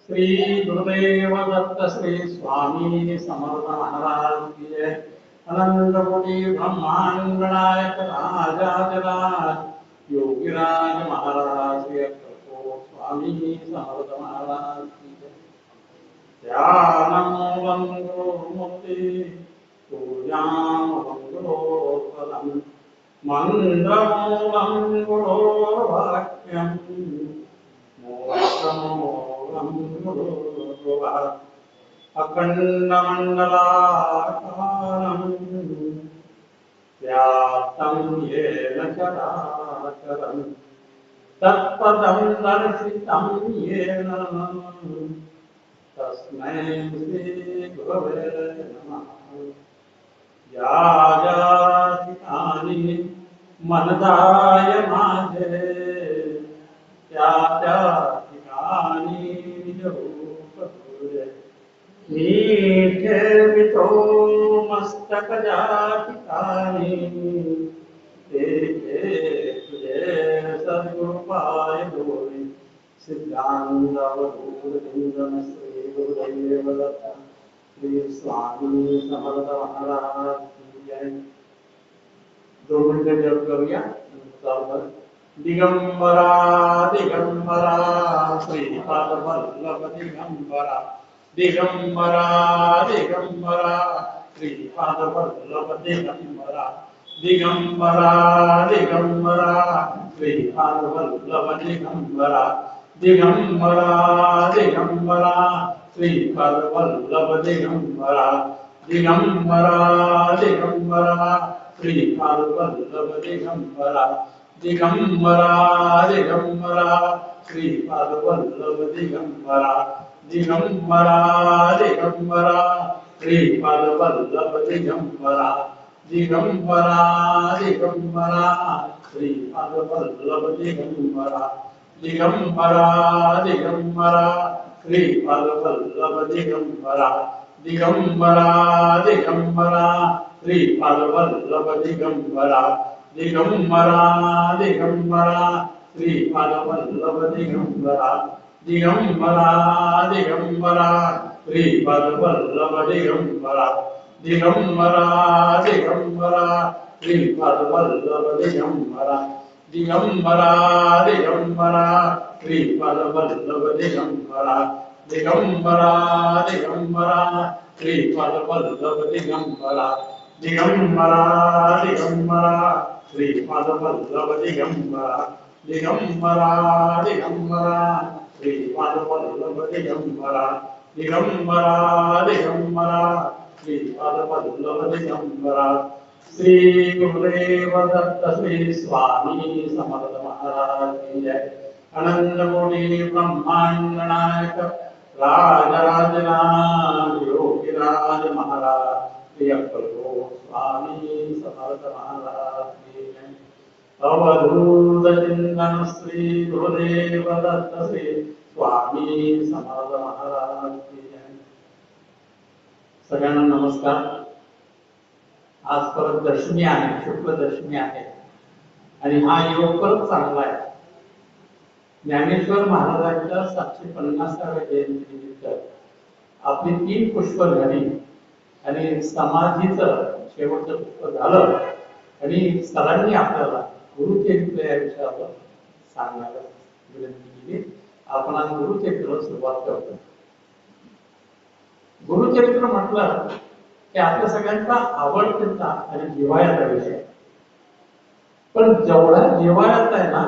श्री गुरुदेव दत्त श्री स्वामी समर्थ महाराज की जय। अनंत कोटि ब्रह्मांड नायक राजाधिराज योगीराज महाराज श्री स्वामी समर्थ महाराज की जय। ध्यानमो वंदो मूर्ति पूजां वंदो पदं मंत्रमो वंदो वाक्यं मोक्षमो अखण्डमण्डलाकारं व्याप्तं येन चराचरं तत्पदं दर्शितं येन तस्मै श्रीगुरवे नमः। या ठिकाणी मनदाय माझे त्या ठिकाणी मी ठेवितो मस्तक ज्या ठिकाणी ते तुझे सद्गुरुपाय होय। सिद्धांतावधूतलिंगम श्री गुरुदेव दत्त श्री स्वामी समर्थ महाराज की जय। 2 मिनिटं जप करूया। दिगंबरा दिगंबरा श्रीपाद वल्लभ दिगंबरा दिगंबरा दिगंबरा श्रीपाद वल्लभ दिगंबरा दिगंबरा दिगंबरा श्रीपाद वल्लभ दिगंबरा दिगंबरा दिगंबरा श्रीपाद वल्लभ दिगंबरा दिगंबरा दिगंबरा श्रीपाद वल्लभ दिगंबरा दिगंबरा दिगंबरा श्रीपाद वल्लभ दिगंबरा दिगंबरा दिगंबरा श्रीपाद वल्लभ दिगंबरा दिगंबरा दिगंबरा श्रीपाद वल्लभ दिगंबरा दिगंबरा दिगंबरा श्रीपाद वल्लभ दिगंबरा दिगंबरा दिगंबरा श्रीपाद वल्लभ दिगंबरा दिगंबरा दिगंबरा श्रीपाद वल्लभ दिगंबरा दिगंबरा दिगंबरा श्रीपाद वल्लभ दिगंबरा दिगंबरा दिगंबरा श्रीपाद वल्लभ दिगंबरा दिगंबरा दिगंबरा श्रीपाद वल्लभ दिगंबरा दिगंबरा दिगंबरा श्रीपाद वल्लभ दिगंबरा दिगंबरा दिगंबरा श्रीपाद वल्लभ दिगंबरा दिगंबरा दिगंबरा श्रीपाद वल्लभ दिगंबरा दिगंबरा दिगंबरा श्रीपाद वल्लभ दिगंबरा। श्री गुरुदेव दत्त श्री स्वामी समर्थ महाराज की जय। अनंत कोटि ब्रह्मांड नायक राजाधिराज योगीराज महाराज श्री स्वामी समर्थ महाराज की जय। अवधूत चिंतन श्री गुरुदेव दत्त श्री स्वामी समर्थ महाराज की जय। सगळ्यांना नमस्कार। आज परत दशमी आहे, शुक्ल दशमी आहे आणि हा योग परत चांगला आहे। ज्ञानेश्वर महाराजांच्या 750व्या जयंतीनिमित्त आपली 3 पुष्प झाली आणि समाधीचं शेवटचं पुष्प झालं आणि सरांनी आपल्याला गुरुचरित्र या विषयावर सांगण्याला विनंती केली। आपण आज गुरुचरित्राला सुरुवात करतो। गुरुचरित्र म्हटलं की आपल्या सगळ्यांचा आवडता आणि जिव्हाळ्याचा विषय, पण जेवढा जिव्हाळ्याचा आहे ना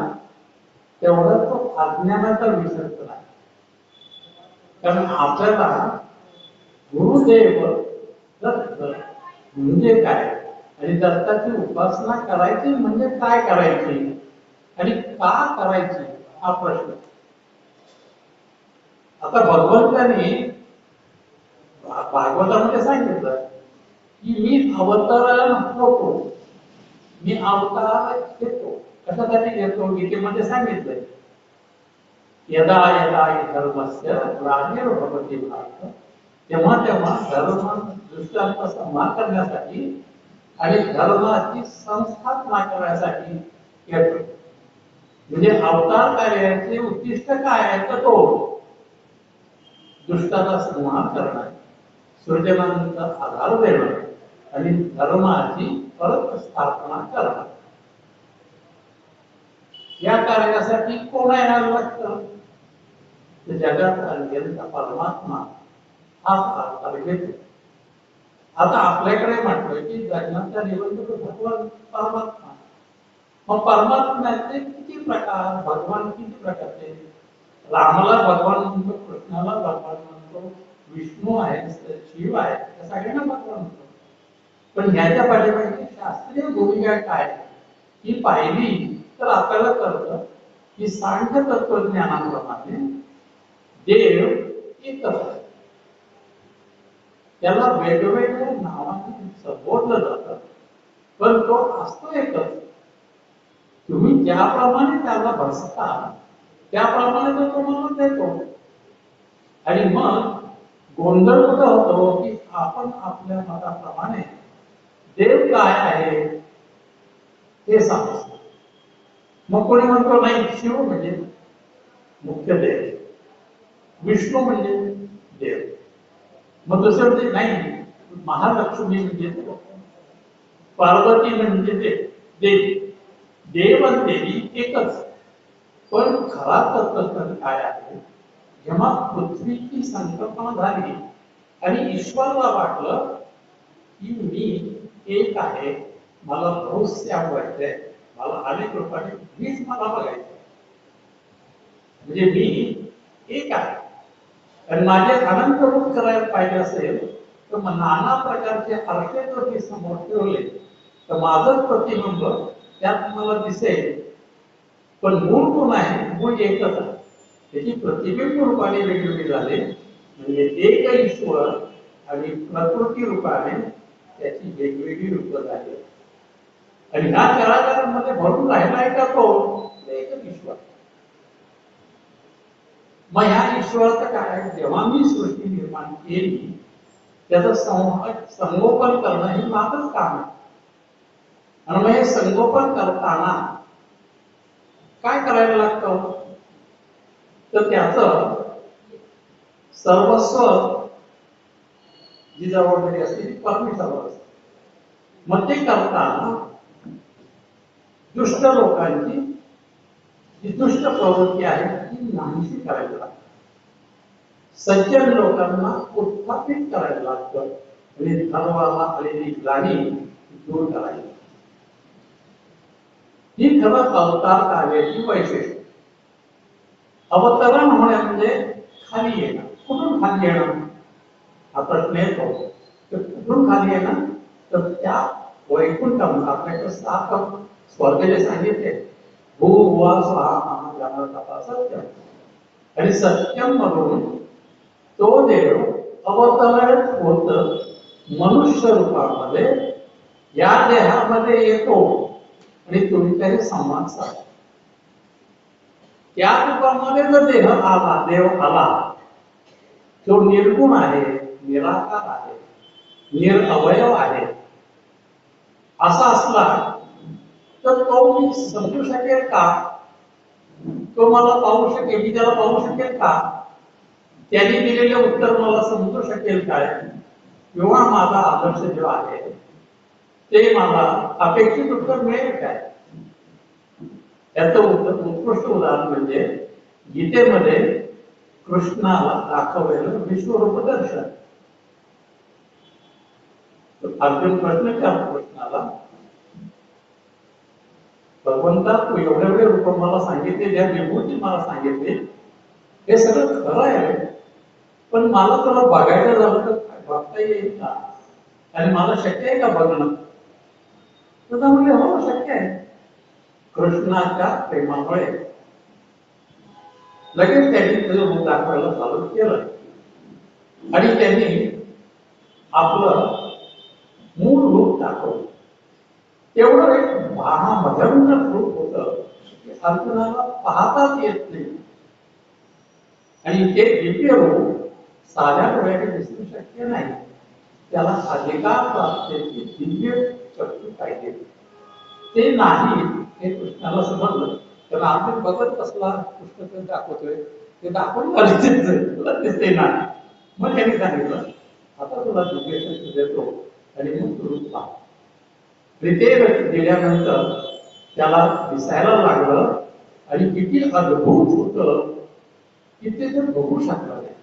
तेवढा तो अज्ञानाचा विषय नाही। कारण आपल्याला गुरुदेव दत्त म्हणजे काय आणि दत्ताची उपासना करायची म्हणजे काय करायची आणि का करायची हा प्रश्न। आता भगवंतांनी भागवतामध्ये सांगितलं की मी अवतार होतो, मी अवतार घेतो। कशासाठी घेतो? गीतेमध्ये सांगितलंय यदा यदा धर्मस्य ग्लानिर्भवति भारत, तेव्हा तेव्हा धर्म दुष्टांचा संहार करण्यासाठी आणि धर्माची संस्थापना करण्यासाठी येतो। म्हणजे अवतार कार्याचे उद्दिष्ट काय आहे तर तो दुष्टाचा संहार करणं, सृजनांचा आधार देणं आणि धर्माची परत स्थापना करणं. या कार्यासाठी कोण येणार लागतं? जगात अत्यंत परमात्मा हा अवतार घेतो. आता आपल्याकडे म्हटलं की जगण्याचा निबंध भगवान परमात्मा. मग परमात्म्याचे किती प्रकार, भगवान किती प्रकारचे? रामाला भगवान म्हणतो, कृष्णाला भगवान म्हणतो, विष्णू आहे, शिव आहे, त्या सगळ्यांना भगवान म्हणतो. पण ह्याच्या पाठीमागे शास्त्रीय भूमिका काय ही पाहिली तर आपल्याला कळतं की सांख्य तत्वज्ञानाप्रमाणे देव एकच आहे. त्याला वेगवेगळ्या नावाने संबोधलं जातं, पण तो असतो एकच. तुम्ही ज्याप्रमाणे त्याला भसता त्याप्रमाणे तो तुम्हाला देतो. आणि मग गोंधळ कुठं होतो की आपण आपल्या मताप्रमाणे देव काय आहे हे समजतो. मग कोणी म्हणतो नाही शिव म्हणजे मुख्य देव, विष्णू म्हणजे देव, मग दुसरं म्हणजे नाही महालक्ष्मी म्हणजे देव, पार्वती म्हणजे देव. देव आणि देवी एकच. पण खरा तत्त्वज्ञान काय आहे? जेव्हा पृथ्वीची संकल्पना झाली आणि ईश्वरला वाटलं की मी एक आहे, मला रहस्य व्हायचंय, मला अनेक रूपाने मीच मला बघायचं, म्हणजे मी एक आहे आणि माझे अनंत रूप करायला पाहिजे असेल तर मग नाना प्रकारचे आरसे जर मी समोर ठेवले तर माझंच प्रतिबिंब त्यात मला दिसेल. पण मूळ कोण आहे? मूळ एकच आहे. त्याची प्रतिबिंब रूपाने वेगवेगळी झाले म्हणजे एक ईश्वर आणि प्रकृती रूपाने त्याची वेगवेगळी रूप झाली. आणि ह्या चराचरांमध्ये भरून राहिलाय का तो एकच ईश्वर. मग ह्या ईश्वराचं काय? जेव्हा मी सृष्टी निर्माण केली त्याचं संगोपन करणं हे माझंच काम आहे. आणि मग हे संगोपन करताना काय करायला लागतं? तर त्याचं सर्वस्व जी जबाबदारी असते ती परमेश्वरावर असते. मग ते करताना दुष्ट लोकांची जी दुष्ट प्रवृत्ती आहे ती नाहीशी करायला लागते. सज्जन लोकांना उत्थापित करायला लागतं आणि धर्माला आलेली ग्लानी दूर करायला. ही खरं अवतार कार्याची वैशिष्ट्य. अवतरण होणे म्हणजे खाली येणं. कुठून खाली येणं हा प्रश्न येतो. तर कुठून खाली येणं? तर त्या वैकुंठम आपल्याकडे 7 स्वर्गाचे सांगितले, भूर्भुवः स्वः महाजानः सत्यम. आणि सत्यम मधून तो देव अवतरण होत मनुष्य रूपामध्ये या देहामध्ये येतो आणि तुमच्याशी संवाद साधतो. त्या रूपामध्ये जर देव आला, तो निर्गुण आहे, निराकार आहे, निरअवयव आहे, असा असला तर तो मी समजू शकेल का? तो मला पाहू शकेल, मी त्याला पाहू शकेल का? त्यांनी दिलेले उत्तर मला समजू शकेल काय? किंवा माझा आदर्श जो आहे ते मला अपेक्षित उत्तर मिळेल काय? याचं उत्कृष्ट उदाहरण म्हणजे गीतेमध्ये कृष्णाला दाखवलेलं विश्वरूप दर्शन. अर्जुन प्रश्न विचारतो कृष्णाला, भगवंता तू एवढे एवढे रूप मला सांगितले, ज्या विभूती मला सांगितले, हे सगळं खरं आहे, पण मला तुला बघायचं झालं तर बघता येईल का? आणि मला शक्य आहे का बघणं? तर म्हणजे हो शक्य आहे. कृष्णाच्या प्रेमामुळे लगेच त्यांनी तुझं रूप दाखवायला चालू केलं आणि त्यांनी आपलं मूळ रूप दाखवलं. तेवढं एक महामधुर रूप होतं की अर्जुनाला पाहताच येत नाही. आणि ते दिव्य रूप साध्या डोळ्याने दिसणं शक्य नाही. त्याला अधिकार प्राप्तीची दिव्य शक्ती पाहिजे. ते नाही हे कृष्णाला समजलं. त्याला अर्जुन बघत कसला कृष्ण दाखवतोय, ते दाखवून आले तुला दिसते ना. मग त्यांनी सांगितलं आता तुला लोकेशन देतो आणि मग तू पहा. ते दिल्यानंतर त्याला दिसायला लागलं आणि किती अद्भुत होतं की ते जर बघू शकलं नाही.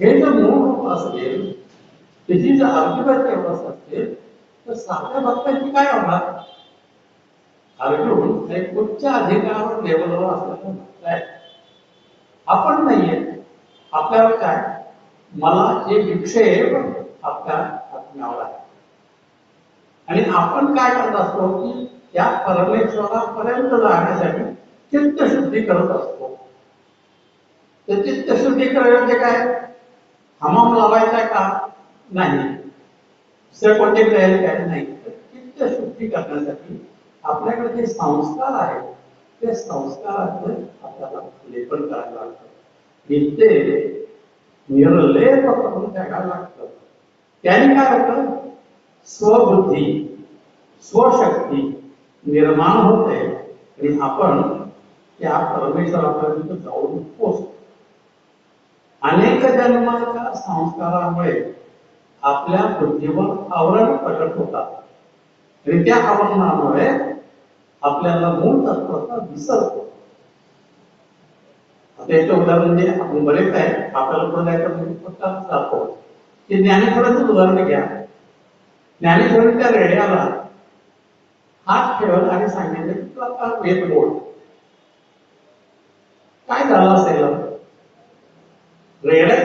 हे जर मूळ रूप असेल, त्याची जर अर्जुनाची अवस्था असेल तर साध्या भक्तांची काय होणार. अर्जुन एक उच्च अधिकार लेवलवर असलेला भक्त आहे. आपण नाहीये. आपल्यावर काय, मला हे विक्षेप आपल्या आत्म्यावर आहे आणि आपण काय करत असतो की त्या परमेश्वरापर्यंत जाण्यासाठी चित्तशुद्धी करत असतो. तर चित्तशुद्धी करायला म्हणजे काय, हमाम लावायचा का नाही, दुसऱ्या कोणते करायला काय नाही. चित्तशुद्धी करण्यासाठी आपल्याकडे जे संस्कार आहेत ते संस्काराचे आपल्याला लेपन करायला लागतं. ते निर्लेप करून टाकायला लागतं. त्याने काय होतं, स्वबुद्धी स्वशक्ती निर्माण होते आणि आपण त्या परमेश्वरापर्यंत जाऊन पोहोचतो. अनेक जन्माच्या संस्कारामुळे आपल्या बुद्धीवर आवरण प्रकट होतात आणि त्या आवरणामुळे आपल्याला मूळ तत्वाचा विसर होतो. आता याचं उदाहरण म्हणजे आपण बरेच आहे, आपल्याला पुढे जायचं जातो की ज्ञानेश्वराचं उदाहरण घ्या. ज्ञानेश्वरांच्या रेड्याला हात ठेवला आणि सांगितलं की तू आता वेद बोल. काय झालं असेल, रेड्या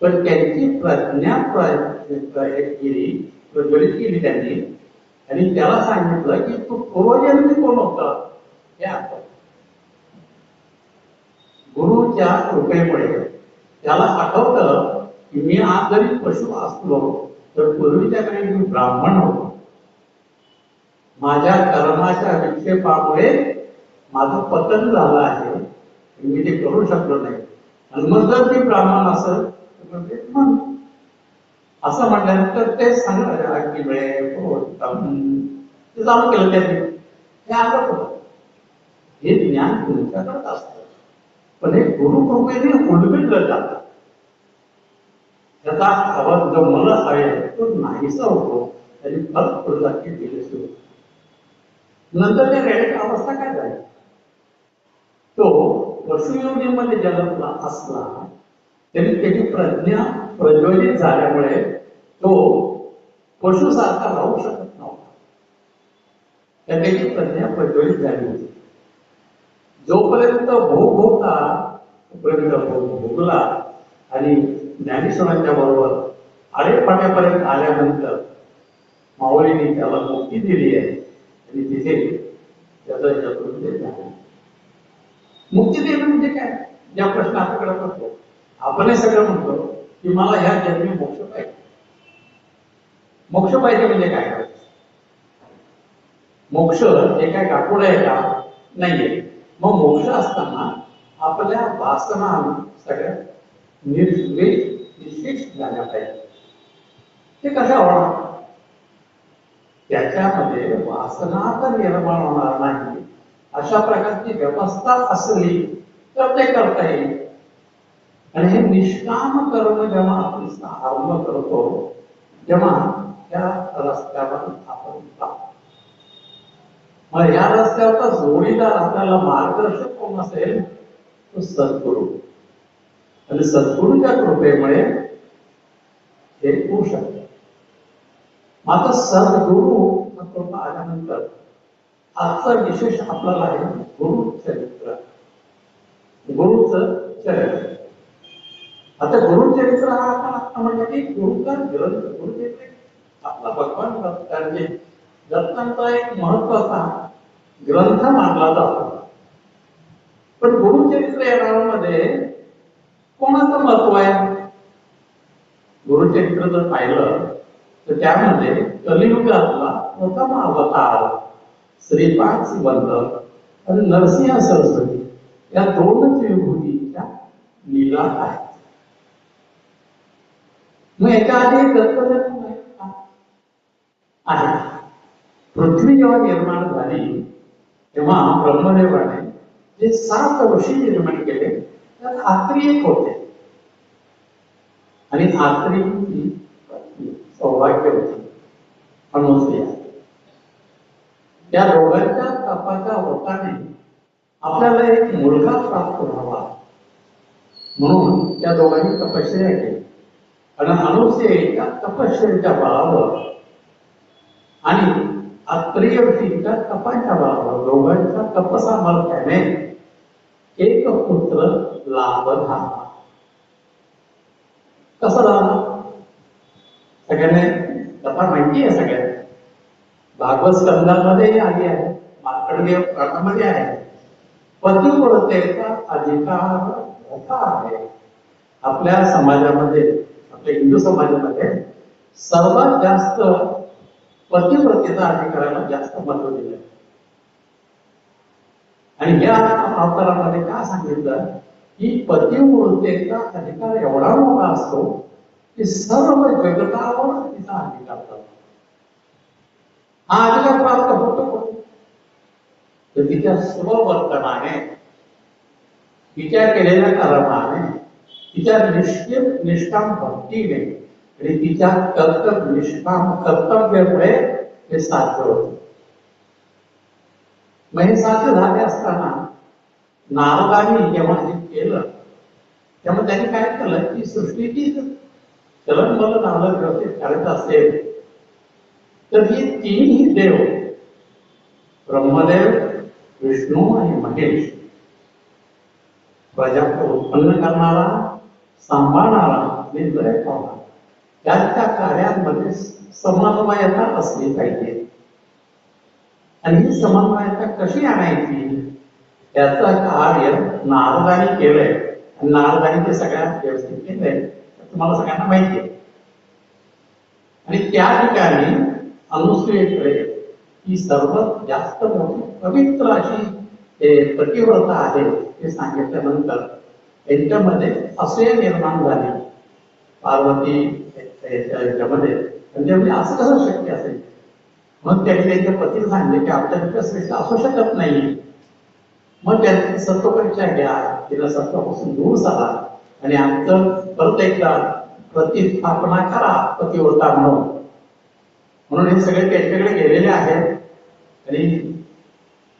पण त्यांची प्रज्ञा प्रज्वलित केली त्यांनी आणि त्याला सांगितलं की तू पूर्वजन्मी कोण होता हे आठव. गुरुच्या कृपेमुळे त्याला आठवतं की मी आज जरी पशु असलो तर पूर्वीच्या काळी मी ब्राह्मण होतो. माझ्या कर्माच्या विक्षेपामुळे माझं पतन झालं आहे, मी ते करू शकलो नाही. आणि मग जर मी ब्राह्मण असेल तर मग असं म्हटल्यानंतर ते सांगणार की ते चालू केलं त्यांनी. ते आलं होतं हे ज्ञान तुमच्याकडे असतं पण हे गुरुकृपेने उलगडलं जातं. त्याचा आवाज जो मला आहे तो नाहीसा होतो आणि फरक पडला की गेले सुरू. नंतर त्या रेड्याची अवस्था काय झाली, तो पशुयोनीमध्ये जन्मला असला तरी त्याची प्रज्ञा प्रज्वलित झाल्यामुळे तो पशुसारखा राहू शकत नव्हता. त्याची प्रज्ञा प्रज्वलित झाली होती. जोपर्यंत भोग होता तोपर्यंत भोगला आणि ज्ञानेश्वरांच्या बरोबर आडेपाड्यापर्यंत आल्यानंतर माऊलीने त्याला मुक्ती दिली आहे आणि तिथे त्याचा जगृत झाला. मुक्ती देणं म्हणजे काय, ज्या प्रश्न आपल्याकडे पडतो. आपण हे सगळं म्हणतो की मला ह्या जन्मी मोक्ष पाहिजे. मोक्ष पाहिजे म्हणजे काय करायचं, मोक्ष हे काय गाठोड आहे का, नाहीये. मग मोक्ष असताना आपल्या वासना सगळ्या निश्चित झाल्या पाहिजे. ते कशा होणार, त्याच्यामध्ये वासना तर निर्माण होणार नाही अशा प्रकारची व्यवस्था असली तर ते करता येईल. आणि हे निष्काम कर्म जेव्हा आपण आरंभ करतो तेव्हा त्या रस्त्यावर आपण जातो. मग या रस्त्यावरचा जोडीदार आपल्याला मार्गदर्शक कोण असेल, तो सद्गुरू. आणि सद्गुरूच्या कृपेमुळे हे होऊ शकते. मात्र सद्गुरू कृपा आल्यानंतर आजचा विशेष आपल्याला आहे गुरुचरित्र. गुरुचं चरित्र. आता गुरुचरित्र हा आपण म्हणलं की गुरुचा ग्रंथ. गुरुचरित्र आपला भगवान दत्तांचे दत्तांचा एक महत्वाचा ग्रंथ मानला जातो. पण गुरुचरित्र या नावामध्ये कोणाचं महत्व आहे, गुरुचरित्र जर पाहिलं तर त्यामध्ये कलियुगातला प्रथम अवतार श्रीपाद श्रीवंत आणि नरसिंह सरस्वती या दोनच विभूतीच्या लीला आहेत. मग याच्या आधी दत्तजन्म आहे. पृथ्वी जेव्हा निर्माण झाली तेव्हा ब्रह्मदेवाने जे 7 ऋषी निर्माण केले त्यात आत्री एक होते आणि आत्री ही सौभाग्य होती अनुसूया. त्या दोघांच्या तपाच्या होताने आपल्याला एक मुलगा प्राप्त व्हावा म्हणून त्या दोघांनी तपश्चर्या केली आणि अनुसूयेच्या तपश्चर्येच्या बळावर आणि आत्रेय ऋषींच्या तपाच्या बळावर दोघांच्या तपसामर्थ्याने एक पुत्र लाभ झाला. कसं झाला? सगळ्यांना कथा माहिती आहे. सगळ्यांना भागवत स्कंदामध्ये आली आहे, मार्कंडेय पुराणामध्ये आहे. पतिव्रतेचा अधिकार मोठा आहे. आपल्या समाजामध्ये, आपल्या हिंदू समाजामध्ये सर्वात जास्त पतिव्रतेचा अधिकाराला जास्त महत्व दिलं. आणि या अवतारामध्ये काय सांगितलं की पतिव्रतेचा अधिकार एवढा मोठा असतो की सर्व जगतावर तिचा अधिकार असतो. हा अधिकार प्राप्त होतो तर तिच्या स्ववर्तनाने, तिच्या केलेल्या कर्माने, तिच्या निष्काम भक्तीने आणि तिच्या निष्काम कर्तव्यामुळे हे साध्य होते. मग हे साध्य झाले असताना नारदांनी जेव्हा हे केलं तेव्हा त्यांनी काय केलं की सृष्टीची चलनवलन आलं व्यवस्थित करायचं असेल तर ही तिन्ही देव ब्रह्मदेव, विष्णू आणि महेश, प्रजा उत्पन्न करणारा, सांभाळणारा, निर्णय पावणारा, त्यांच्या कार्यांमध्ये समन्वयता असली पाहिजे. आणि ही समन्वयता कशी आणायची याचं कार्य नारदांनी केलंय. आणि नारदांनी ते सगळ्यात व्यवस्थित केलंय तुम्हाला सगळ्यांना माहिती आहे. आणि त्या ठिकाणी अनुसूयेकडे ही सर्वात जास्त मोठी पवित्र अशी पतिव्रता आहे हे सांगितल्यानंतर त्यांच्यामध्ये असूया निर्माण झाली. पार्वती याच्यामध्ये म्हणजे असं कसं शक्य असेल. मग त्यांनी त्यांच्या पतीला सांगितले की आपल्याकडे श्रेष्ठ असू शकत नाही. मग त्यांनी सत्व परीक्षा घ्या, तिला सत्वापासून दूर झाला आणि आमचं परत एकदा प्रतिस्थापना करा पतिव्रता म्हणून हे सगळे त्यांच्याकडे गेलेले आहेत. आणि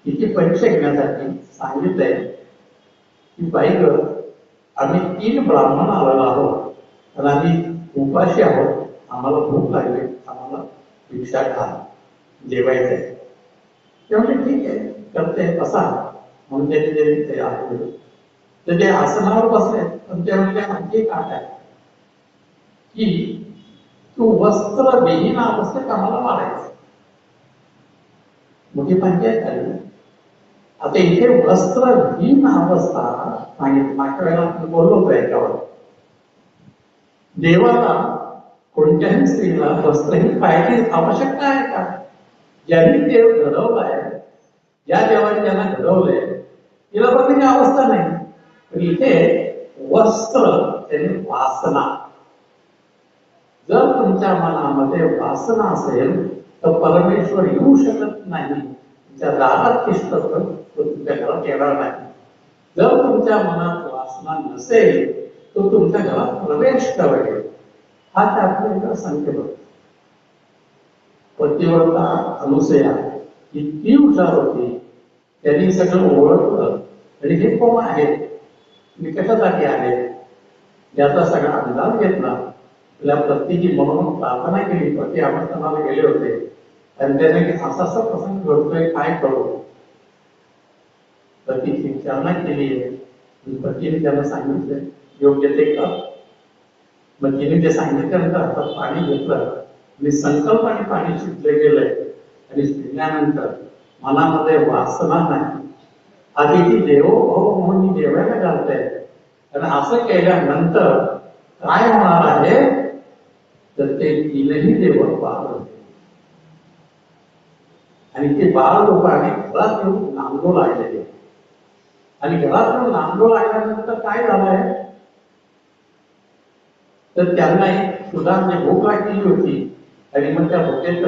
तिची परीक्षा घेण्यासाठी सांगितलंय की बाई ग, आम्ही 3 ब्राह्मण आलेलो आहोत आणि आम्ही उपाशी आहोत, आम्हाला भूक लागली, आम्हाला भिक्षा खा, जेवायचंय. ते म्हणजे ठीक आहे करते बसा म्हणून त्यांनी ते आले. तर ते आसनावर बसले. पण ते म्हणजे आणखी काय आहे की तू वस्त्रविहीन अवस्थेत आम्हाला वाढायचं. मोठी पंचायत झाली. आता इथे वस्त्रहीन अवस्था सांगितली. मागच्या वेळेला आपण बोललो होतो याच्यावर. देवाला कोणत्याही स्त्रीला वस्त्रहीन पाहिजे आवश्यकता आहे का? ज्यांनी देव घडवलाय, ज्या देवाने त्यांना घडवलंय तिला बघण्याची अवस्था नाही. पण इथे वस्त्र त्याने वासना. जर तुमच्या मनामध्ये वासना असेल तर परमेश्वर येऊ शकत नाही. तुमच्या दारात तिष्ठत तो तुमच्या घरात येणार नाही. जर तुमच्या मनात वासना नसेल तो तुमच्या घरात प्रवेश करेल. हा त्यातला संकेत होतो. पतिव्रता अनुसूया इतकी हुशार होती, त्यांनी सगळं ओळखलं आणि हे कोण आहेत, मी कशासाठी आले याचा सगळा अंदाज घेतला. आपल्या पत्नीची म्हणून प्रार्थना केली. पती आमंत्रणाला गेले होते आणि त्याने असा असा प्रसंग घडतोय, काय करू. पतीची विचारणा केली आहे. पतीने त्यांना सांगितलं योग्य ते कर. मग तिने ते सांगितल्यानंतर हातात पाणी घेतलं आणि संकल्पाने पाणी शिजले गेलंय आणि शिजल्यानंतर मनामध्ये वासना नाही. आधी ती देवो भाऊ म्हणून ती देवायला घालते. आणि असं केल्यानंतर काय होणार आहे तर ते 3ही देव बाळ होते. आणि ते बाळ रूपाने घरात येऊन नांदू लागलेले. आणि घरात येऊन नांदू लागल्यानंतर काय झालंय तर त्यांना एक सुधारणे भूक लागलेली होती. आणि मग त्या भूकेत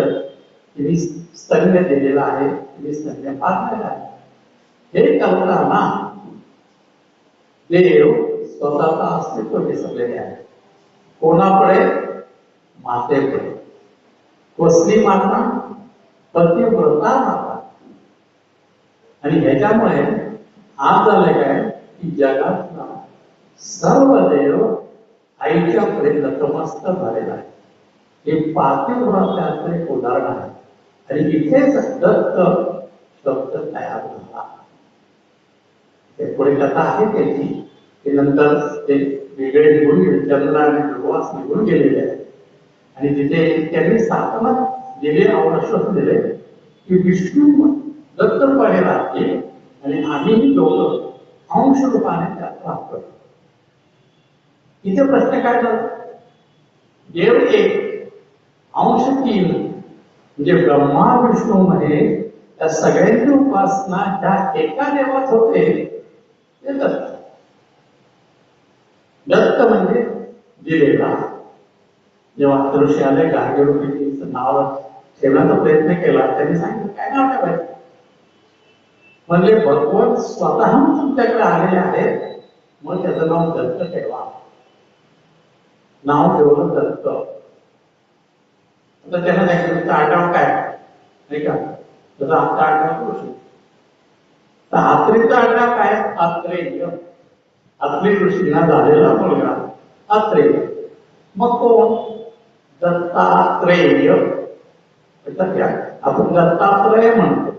तिने स्तन्य दिलेला आहे. तिने स्तन्य पाजलेला आहे. हे करताना देव स्वतःचा अस्तित्व विसरलेले आहे. कोणापुढे? मातेपुढे. कसली माता? पतिव्रता माता. आणि ह्याच्यामुळे आज झाले काय की जगातला सर्व देव आईच्या पुढे नतमस्तक झालेला आहे. हे पातिव्रत्याचं एक उदाहरण आहे. आणि इथेच दत्त शब्द तयार झाला. ते पुढे कथा आहे त्याची, ते नंतर ते वेगळे निघून गेले, चंद्र आणि ध्रुवास निघून गेलेले आहे. आणि तिथे त्यांनी स्थापना दिले, आश्वासन दिले की विष्णू दत्त रूपाने राहतील आणि आम्ही दोघं अंश रूपाने त्यात राहतो. इथे प्रश्न काय झाला? देव एक, अंश तीन, म्हणजे ब्रह्मा विष्णू मध्ये त्या सगळ्यांची उपासना ज्या एका देवात होते ते दत्त. दत्त म्हणजे दिलेला. जेव्हा ऋषी आले गार्ग्यरूपीचं नाव ठेवण्याचा प्रयत्न केला, त्यांनी सांगितलं काय नाव ठेवायचं? म्हणजे भगवान स्वतः तुमच्याकडे आलेले आहेत, मग त्याचं नाव दत्त ठेवा. नाव ठेवलं दत्त. आता त्यांना सांगितलं आडनाव काय नाही का? त्याचा आमचा आडनाव ऋषी. तर आत्रेचं आडनाव काय? आत्रेय. आत्रेय ऋषींना झालेला मुलगा आत्रेय. मग कोण? दत्तात्रेय. आपण दत्तात्रय म्हणतो.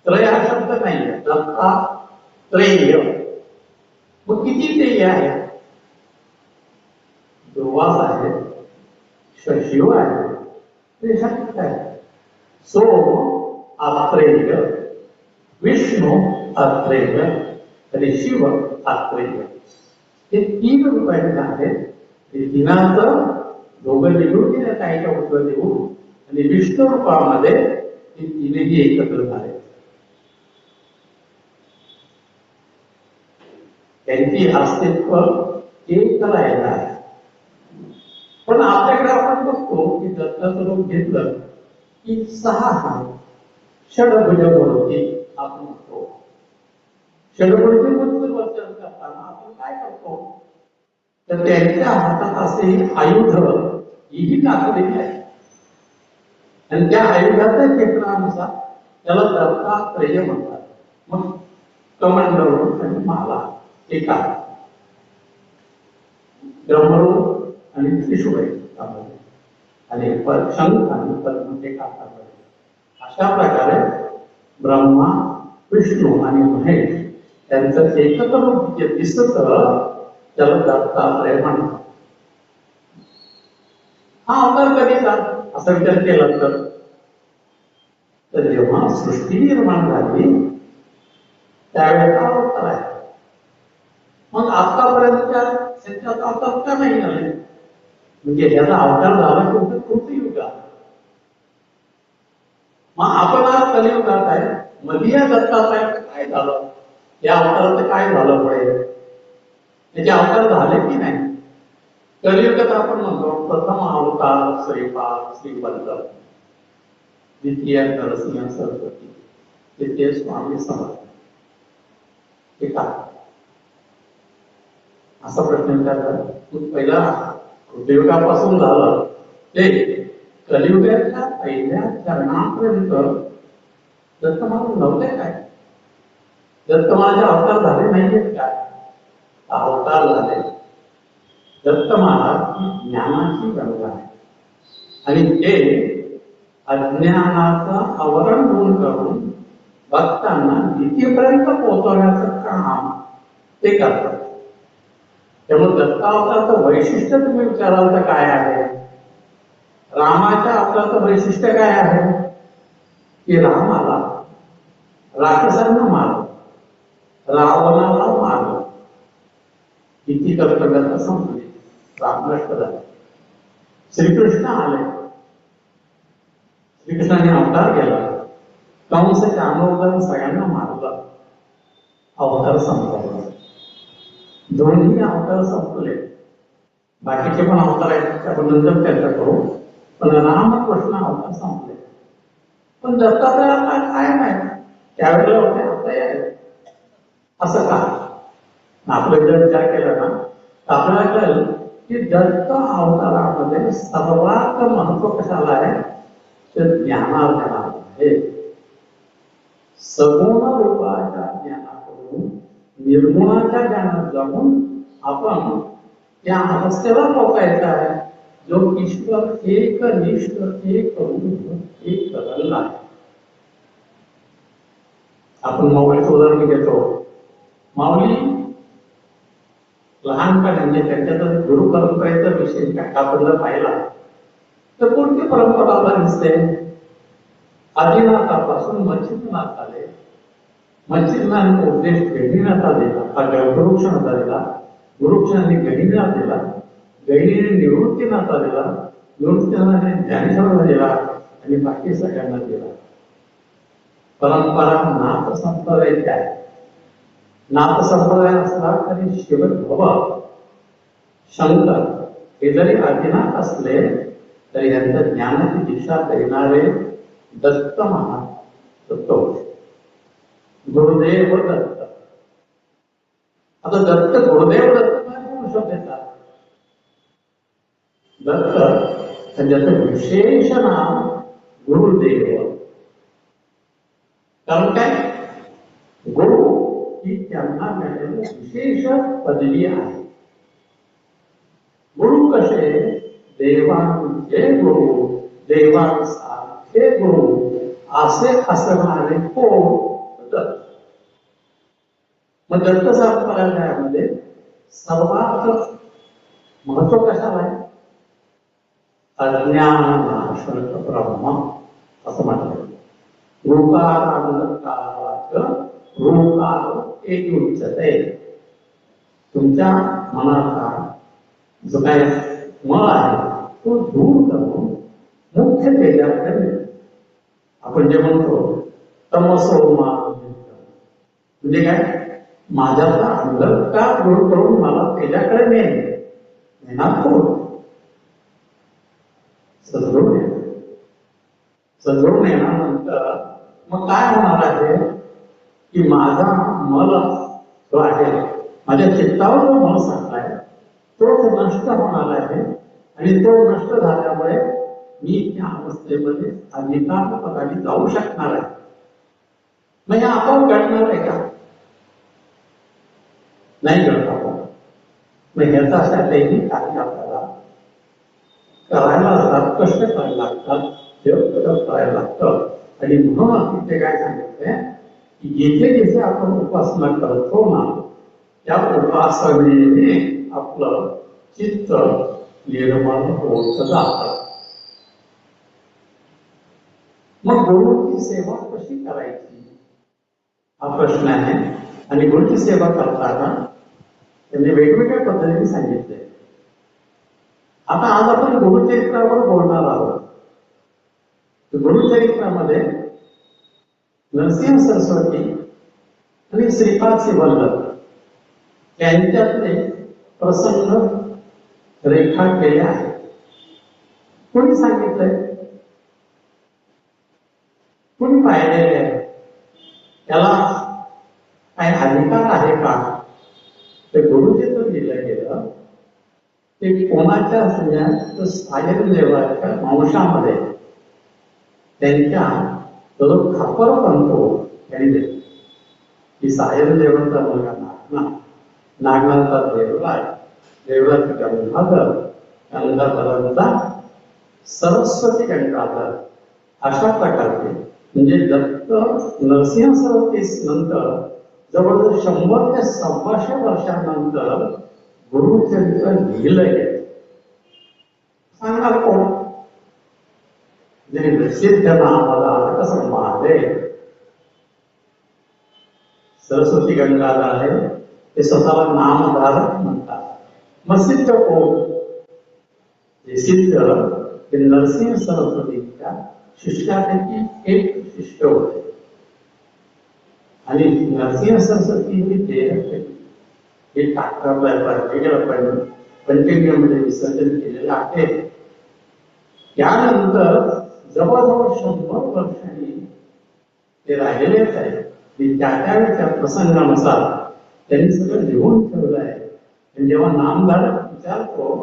त्रय हा शब्द नाही, दत्तात्रेय. मग किती तेय आहे? ध्रुवास आहे, शशिव आहे, ते शक्य आहे. सोम आत्रेय, विष्णू आत्रेय आणि शिव आत्रेय. हे तीन रूपांचे आहेत. ते तिनाचं दोघं निघून गेल्या ताईच्या उत्तर देऊन आणि विष्णू रूपामध्ये ते तिनेही एकत्र झाले. त्यांची अस्तित्व एक राहिला आहे. पण आपल्याकडे आपण बघतो की दत्ताचं रूप घेतलं की 6 आहे. षडभुज होती आपण म्हणतो. षडभुज वर्चन करताना आपण काय करतो? तर त्यांच्या हातात असे आयुध ही दाखवलेली आहे. आणि त्या आयुधाच्या क्षेत्रानुसार त्याला दत्तात्रेय म्हणतात. मग कमंडलू आणि माला एका ब्रह्मरूप आणि त्रिशूळ आणि शंख आणि पद्म एका. अशा प्रकारे ब्रह्मा विष्णू आणि महेश त्यांचं एकत्र रूप जे दिसत त्याला दत्तात्रेय म्हणतात. हा अवतार कधीचा असा विचार केला तर जेव्हा सृष्टी निर्माण झाली त्यावेळेचा अवतार आहे. मग आतापर्यंतच्या क्षेत्राचा अवतार का नाही झाले? म्हणजे याचा अवतार झाला कोणतं युगात? मग आपण आज कलियुगात आहे. मध्ये या दत्तात्रयाचं काय झालं? या अवताराचं काय झालं पुढे? त्याचे अवतार झाले की नाही? कलियुगात आपण म्हणतो प्रथम अवतार श्रीपाद श्रीवल्लभ, द्वितीय नरसिंह सरस्वती, तृतीय स्वामी समर्थ. हे का असा प्रश्न विचारला? पहिला कृतयुगापासून झालं ते कलियुगाच्या पहिल्या चरणापर्यंत दत्तमाला नव्हते काय? दत्तमालाचे अवतार झाले नाहीयेत काय? अवतार झाले. दत्तमाला ही ज्ञानाची गंगा आहे आणि ते अज्ञानाचं आवरण दूर करून भक्तांना भीतीपर्यंत पोहोचवण्याचं काम ते करतात. त्यामुळे दत्तावताराचं वैशिष्ट्य तुम्ही विचाराल तर काय आहे? रामाच्या अवताराचं वैशिष्ट्य काय आहे? की रामाला राक्षसांना मारलं, रावणाला मारलं, किती कर्तव्याचा संपले, राम नष्ट झाले. श्रीकृष्ण आले, श्रीकृष्णाने अवतार केला, कंसाच्या अनुरोधाने सगळ्यांना मारलं, अवतार संपला. दोन्ही अवतार संपले. बाकीचे पण अवतार आहेत, आपण नंतर चर्चा करू. पण रामकृष्ण अवतार संपले. पण दत्तात्रय आता काय नाही, त्यावेळेला होते आता आहे. असं का? आपण जर विचार केला ना तर आपल्याला कळेल की दत्त अवतारामध्ये सर्वात महत्व कशाला आहे तर ज्ञानार्जनाला आहे. सगुण रूपाच्या ज्ञानाकडून निर्गुणाच्या ज्ञानात जाऊन आपण त्या अवस्थेला पोचायचा आहे जो ईश्वर एकनिष्ठ एक रूप एक रंग आहे. आपण माऊलीचं उदाहरण घेतो. माऊली लहानपणी म्हणजे त्यांच्यात गुरु परंपरेचा विषय आपण जर पाहिला तर कोणती परंपरा आपल्याला दिसते? आदिनाथापासून मच्छिंद्रनाथ आले. मच्छिंद्रनाथ उपदेश गहिनीनाथा दिला, गुरुक्षणाचा दिला, गुरुक्षणाने गहिनीनाथ दिला, गहिनीने निवृत्तीनाथा दिला, निवृत्तीनाथाने ज्ञानेश्वराला दिला आणि बाकी सगळ्यांना दिला. परंपरा नाथ संप्रदायाची आहे. नाथ संप्रदाय असला तरी शिवभव शंकर हे जरी आदिनाथ असले तरी यांचं ज्ञानाची दिशा देणारे दत्त महाराज गुरुदेव दत्त. आता दत्त गुरुदेव दत्त कोण शब्द येतात? दत्त त्याचं विशेष नाव गुरुदेव. कारण काय? गुरु ही त्यांना मिळालेली विशेष पदवी आहे. गुरु कसे? देवांचे गुरु, देवांसारखे गुरु असे असणारे कोण? दत्त. मग दत्त संप्रदायामध्ये सर्वात महत्व कशाला आहे? अज्ञाननाशक ब्रह्म असं म्हटलं. रूपार एक उच्चते. तुमच्या मनाचा जो काय मळ आहे तो दूर करून मुख्य तेजाकडे. आपण जे म्हणतो तमसोमा म्हणजे काय? माझ्याचा अंधकार दूर करून मला तेजाकडे नेणार कोण? सजवून येण्यानंतर मग काय होणार आहे की माझा मल जो आहे, माझ्या चित्तावर जो मल साठलाय तो नष्ट होणार आहे आणि तो नष्ट झाल्यामुळे मी त्या अवस्थेमध्ये अधिकार पदाने जाऊ शकणार आहे. मग हे आपण घडणार आहे का? नाही घडत आपण. मग ह्याचा अशातही कार्य आपल्याला करायला लागतात, कष्ट करायला लागतात, करायला लागतं. आणि म्हणून तिथे काय सांगितलंय की जिथे जिथे आपण उपासना करतो ना त्या उपासनेने आपलं चित्त निर्मळ होत जातं. मग गुरुची सेवा कशी करायची हा प्रश्न आहे. आणि गुरुची सेवा करताना त्यांनी वेगवेगळ्या पद्धतीने सांगितले. आता आज आपण गुरुचरित्रावर बोलणार आहोत. गुरुचरित्रामध्ये नरसिंह सरस्वती आणि श्रीपाद वल्लभ यांच्यातले प्रसंग रेखाटलेले आहेत. कोणी सांगितलंय? कोणी पाहिलेले आहे? त्याला काय अधिकार आहे का? ते गुरुचरित्र लिहिलं गेलं ते कोणाच्या संज्ञात? सायन देवाच्या वंशामध्ये त्यांच्या जो खापर बनतो त्यांनी दिले की सायन देवाचा मुलगा नागनाथचा देवराय, देवराचा गंगाधर, गंगाधरांचा सरस्वती गंगाधर. अशा प्रकारचे म्हणजे दत्त नरसिंह सरस्वती नंतर जवळजवळ 100 ते 125 वर्षांनंतर गुरुचरित्र लिहिलं गेलं. सांगा कोण? प्रसिद्ध नावाला कसं महादेव सरस्वती गंगाधर आहे ते स्वतःला नामधारक म्हणतात. मग सिद्ध कोण? हे सिद्ध ते नरसिंह सरस्वतीच्या शिष्यापैकी एक शिष्य होते. आणि नरसिंह सरस्वतींनी हे पंचगंगेमध्ये विसर्जन केलेलं आहे. त्यानंतर जवळजवळ 100 वर्षांनी ते राहिलेलेच आहे. त्यावेळेच्या प्रसंगानुसार त्यांनी सगळं लिहून ठेवलं आहे. आणि जेव्हा नामधारक विचारतो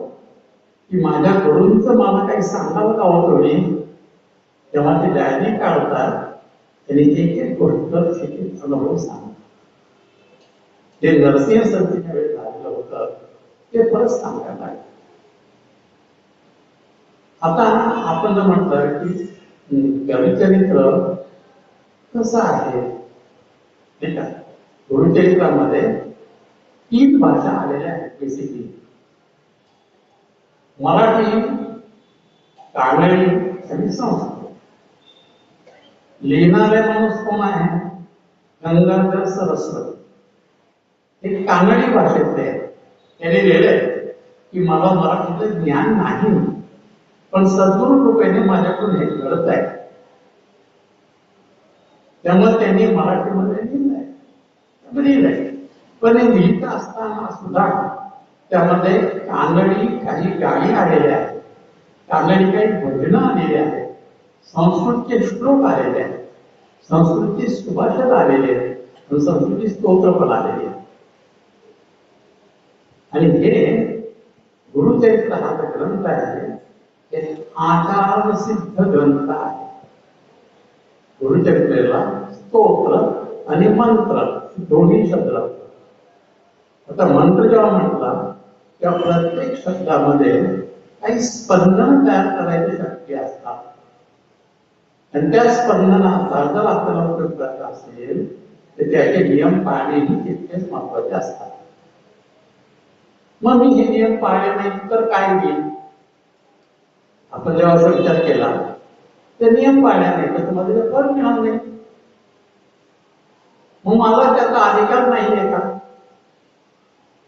की माझ्या गुरूंचं मला काही सांगाल का हो तुम्ही, तेव्हा ते डायरी काढतात. त्यांनी एक एक गोष्ट एक एक अनुभव सांगतात. ते नरसिंह संतीच्या वेळी झालेलं होतं ते परत सांगायला लागलं. आता आपण जर म्हटलं की कविचरित्र कसं आहे, ठीक आहे. गुरुचरित्रामध्ये 3 भाषा आलेल्या आहेत बेसिकली, मराठी, कानडी आणि संस्कृत. लिहिणारे माणूस कोण आहे? गंगाधर सरस्वती. हे कानडी भाषेतले आहे. त्यांनी लिहिलंय की मला मराठीचं ज्ञान नाही, पण सद्गुरू कृपेने माझ्याकडून हे घडत आहे. त्यामुळे त्यांनी मराठीमध्ये लिहिलंय. पण हे लिहित असताना सुद्धा त्यामध्ये कानडी काही गाणी आलेल्या आहेत, कानडी काही भजनं आलेली आहेत, संस्कृतचे श्लोक आलेले आहेत, संस्कृतची सुभाषित आलेली आहेत, संस्कृती स्तोत्र पण आलेली आहेत. आणि हे गुरुचरित्र हा ग्रंथ आहे, हे आचार सिद्ध ग्रंथ आहे. गुरुचरित्रेला स्तोत्र आणि मंत्र दोन्ही शब्द. आता मंत्र जेव्हा म्हटला तेव्हा प्रत्येक शब्दामध्ये काही स्पंदन तयार करायची शक्ती असतात. आणि त्या स्पंदनाचा जर आपल्याला उपयोग करायचा असेल तर त्याचे नियम पाळणेही तितकेच महत्वाचे असतात. मग मी हे नियम पाळले नाही तर काय होईल? आपण जेव्हा असा विचार केला तर नियम पाळल्या नाही तर तुम्हाला फळ मिळणार नाही. मग मला त्याचा अधिकार नाही आहे का?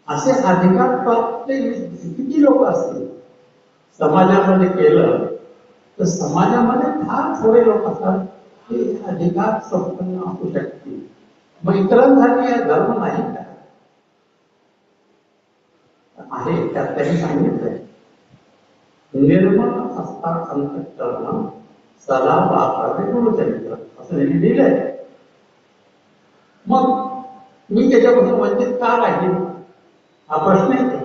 असे अधिकार प्राप्त किती लोक असतील समाजामध्ये केलं तर समाजामध्ये फार थोडे लोक असतात ते अधिकार संपन्न असू शकतील. मग इतरांसाठी हा धर्म नाही का आहे? त्यात त्यांनी सांगितलंय निर्मळ असता अंतःकरण सदा वापरावे गुरुचरित्र असं त्यांनी लिहिलंय. मग मी त्याच्यापासून वंचित का राहील हा प्रश्न येतो.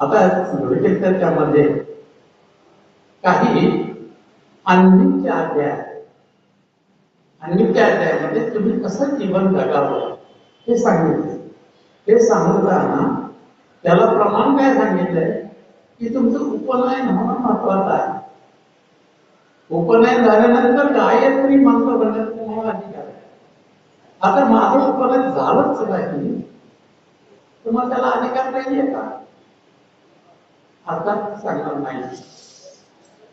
आता गुरुचरित्रामध्ये काही अन्विच्या अध्याय आहेत. अन्विच्या अध्यायामध्ये तुम्ही कसं जीवन जगावं हे सांगितले. हे सांगताना त्याला प्रमाण काय सांगितलंय की तुमचं उपनयन होणं महत्वाचं आहे. उपनयन झाल्यानंतर गायत्री मंत्र म्हणण्यात तुम्हाला अधिकार आहे. आता माझं उपनयन झालंच नाही तर मग त्याला अधिकार नाहीये का? अर्थात सांगणार नाही,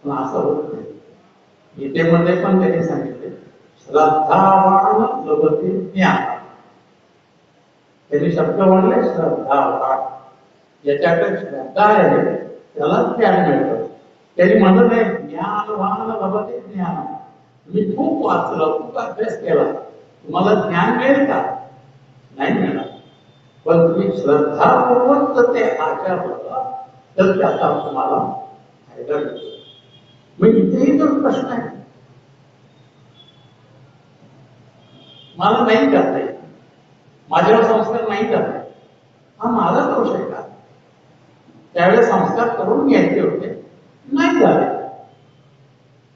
पण असं होत नाही. गीतेमध्ये पण त्यांनी सांगितले श्रद्धावान लभते ज्ञान. त्यांनी शब्द म्हणले श्रद्धावान, ज्याच्याकडे श्रद्धा आहे त्याला ज्ञान मिळतं. त्यांनी म्हणत आहे ज्ञानवान लभते ज्ञान. तुम्ही खूप वाचलं, खूप अभ्यास केला, तुम्हाला ज्ञान मिळेल का? नाही मिळणार. पण तुम्ही श्रद्धापूर्वक जर ते आचरलं तर त्याचा तुम्हाला फायदा मिळतो. मग इथेही जो प्रश्न आहे मला नाही करता येत, माझ्यावर संस्कार नाही करता येत, हा माझा दोष आहे का? त्यावेळेस संस्कार करून घ्यायचे होते, नाही झाले.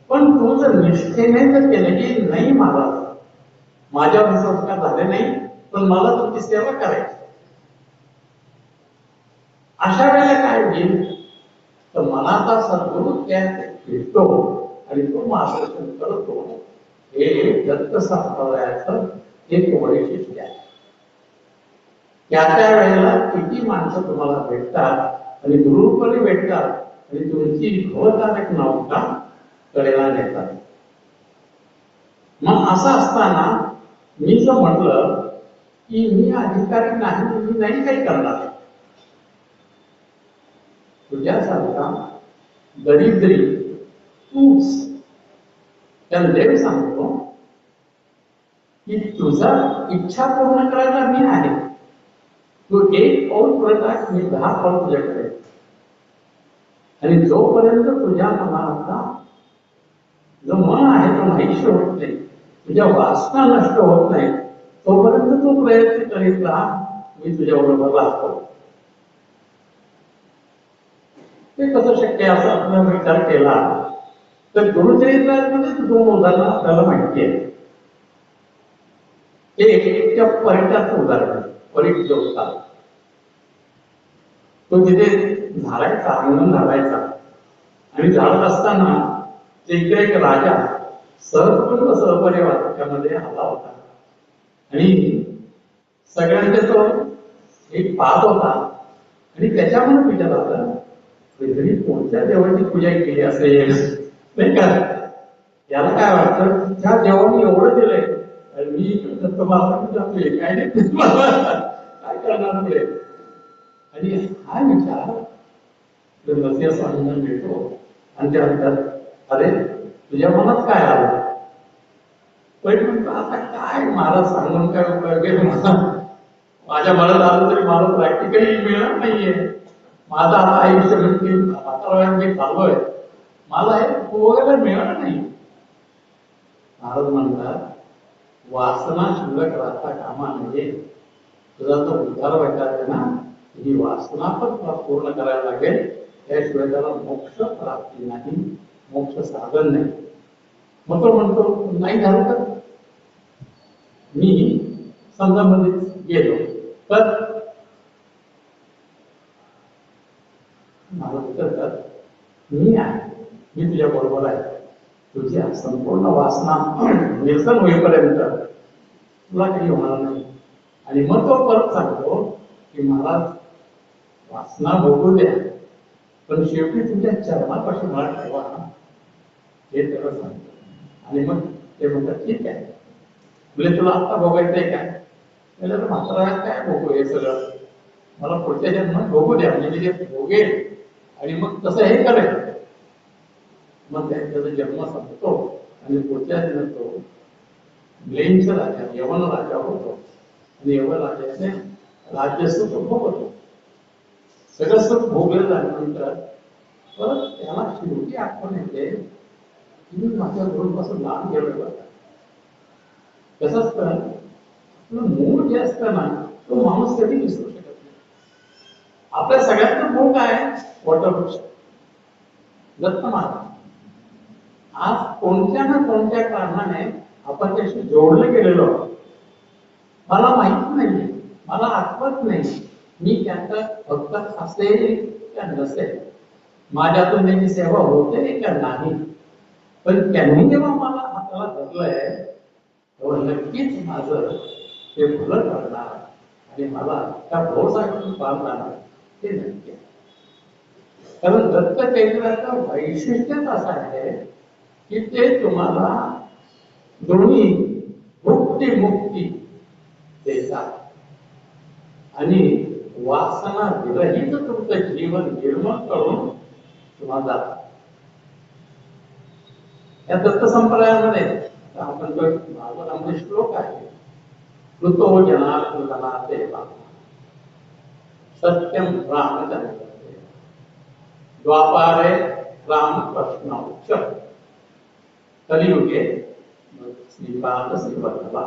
पण तू जर निष्ठेने जर केलं की नाही माझ्यावर संस्कार झाले नाही पण मला तुमची सेवा करायची, अशा वेळेला काय होईल तर मनाचा सद्गुरू त्यात भेटतो आणि तो मार्गदर्शन करतो. हे दत्त संप्रदायाचं एक वैशिष्ट्य आहे. त्या वेळेला किती माणसं तुम्हाला भेटतात आणि गुरुपणे भेटतात आणि तुमची भवतारक नौका कडेला नेतात. मग असं असताना मी जर म्हटलं की मी अधिकारी नाही, मी नाही काही करणार, तुझ्यासारखा दरिद्री तूच, त्याला देव सांगतो की तुझा इच्छा पूर्ण करायला मी आहे. तू 1 पाऊल पुढे टाक, मी 10 पाऊल तुझ्याकडे. आणि जोपर्यंत तुझ्या मनाचा जो मन आहे तो नाहीशी होत नाही, तुझ्या वासना नष्ट होत नाही, तोपर्यंत तो प्रयत्न करीत राहा, मी तुझ्या बरोबर राहतो. ते कसं शक्य आहे असं आपण विचार केला तर गुरुचरित्रामध्ये दोन उदाहरणं आपल्याला माहिती आहे. एक त्या परिटाचं उदाहरण आहे. परिट जो होता तो तिथे झाडायचा, अंगण झाडायचा आणि झाडत असताना इकडे एक राजा सहकुटुंब सहपरिवार त्यामध्ये आला होता आणि सगळ्यांचे तो एक पाहत होता आणि त्याच्यामध्ये विचार आला कधी कोणत्या देवाची पूजा केली असेल नाही का. याला काय वाटतं त्या देवाने एवढं दिलंय आणि मी जातोय काय नाही काय करणार पुढे. आणि हा विचार नरसिंह स्वामींना मिळतो आणि त्या म्हणतात अरे तुझ्या मनात काय आलं. पण म्हणतो आता काय महाराज सांगून काय उपयोग माझ्या मनात आलं तरी मला प्रॅक्टिकली मिळणार नाहीये. माझं आता आयुष्य म्हणजे वातावरण जे चाललोय मला हे उपयोगाला मिळणार नाही. महाराज म्हणतात वासना शिल्लक राहता कामा नये. तुझा जो उद्धार व्हायचा आहे ना ही वासना पण तुला पूर्ण करायला लागेल. त्याशिवाय त्याला मोक्ष प्राप्ती नाही, मोक्ष साधन नाही. मग तो म्हणतो नाही झालं तर मी समजा मध्ये गेलो तर मला विचारतात मी आहे, मी तुझ्या बरोबर आहे. तुझ्या संपूर्ण वासना निरसन होईपर्यंत तुला काही होणार नाही. आणि मग तो परत सांगतो की महाराज वासना भोगू द्या पण शेवटी तुमच्या चरणापाशी मला ठेवा हे त्याला सांगतो. आणि मग ते म्हणतात ठीक आहे म्हणजे तुला आता भोगायचंय काय म्हणजे मात्र काय भोगू हे सगळं मला पुढच्या जन्मात भोगू द्या म्हणजे मी ते भोगेल आणि मग तसं हे करेल. मग त्याचा जन्म संपतो आणि पुढच्या जन्मात तो ब्लेनचा राजा यवन राजा होतो आणि यवन राजाने राज्यस्थ तो भोगतो. सगळं सुख भोगलं झाल्यानंतर परत त्याला शेवटी आठवण येते की मी माझ्या गुरुपासून लांब गेलो बघा. कसं असतं आपलं मूळ जे असतं ना तो माणूस कधी विसरू शकत नाही. आपल्या सगळ्यांचं मूळ काय वटवृक्ष दत्त महाराज. आज कोणत्या ना कोणत्या कारणाने आपण त्याशी जोडले गेलेलो आहोत. मला माहित नाही, मला आठवत नाही मी त्यांचा भक्त असेल का नसेल, माझ्यातून त्यांची सेवा होते का नाही, पण त्यांनी जेव्हा मला हाताला धरलंय तेव्हा नक्कीच माझं ते फुलं करणार आणि मला त्या भोवसाकडून पाहणार ते नक्की. कारण दत्त चैत्राचं वैशिष्ट्यच असं आहे की ते तुम्हाला दोन्ही भुक्ती मुक्ती देतात आणि वासना विरहित तुमचं जीवन निर्मळ करून तुम्हाला जातात. या दत्त संप्रदायामध्ये आपण जो भागवतामध्ये श्लोक आहे कृतो जनार्दना देवा सत्यम रामचंद्र द्वापारे राम कृष्ण कलियुगे श्रीपाद श्रीवल्लभा.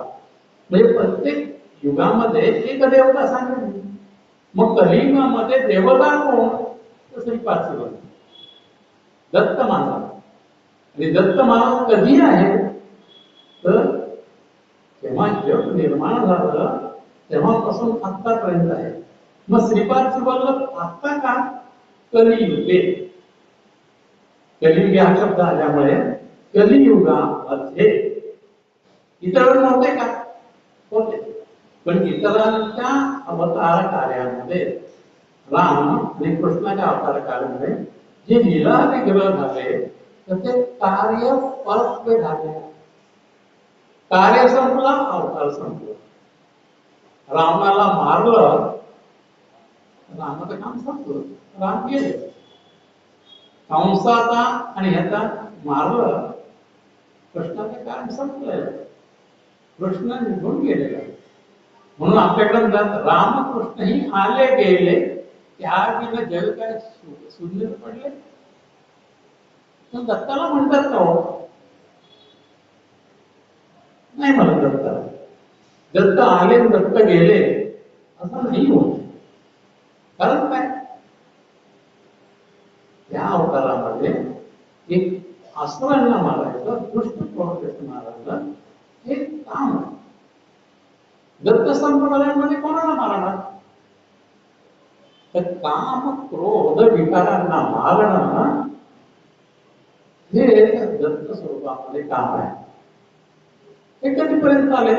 म्हणजे प्रत्येक युगामध्ये एक देवता सांगितली. मग कलियुगामध्ये देवता कोण तर श्रीपाद श्रीवल्लभ दत्त महाराज. आणि दत्त महाराज कधी आहे तर जेव्हा जग निर्माण झालं तेव्हापासून आतापर्यंत आहे. मग श्रीपाद श्रीवल्लभ आता का कलियुगे. कलियुगे हा शब्द आल्यामुळे कलियुगामध्ये इतर नव्हते का होते पण इतरांच्या अवतार कार्यामध्ये राम आणि कृष्णाच्या अवतार कार्यामध्ये जे लीला विग्रह झाले तर ते कार्य परस्पर झाले. कार्य संपला अवतार संपला. रामाला मारलं रामाचं काम संपलं राम गेले. कंसाचा आणि ह्याचा मारलं कृष्णाचं काम संपलेलं कृष्ण निघून गेलेला. म्हणून आपल्याकडे म्हणतात रामकृष्ण ही आले गेले त्या बिना जग काय शून्य पडले. दत्ताला म्हणतात का हो नाही म्हणत दत्ताला. दत्त आले दत्त गेले असं नाही होत. कारण काय, या अवतारामध्ये एक असुरांना मारायचं, दुष्ट प्रवृत्तीचं मारायचं हे काम आहे. दत्त संप्रदायामध्ये कोणाला मारणार? तर काम क्रोध विकारांना मारणं हे दत्त स्वरूपामध्ये काम आहे. हे कधीपर्यंत आले?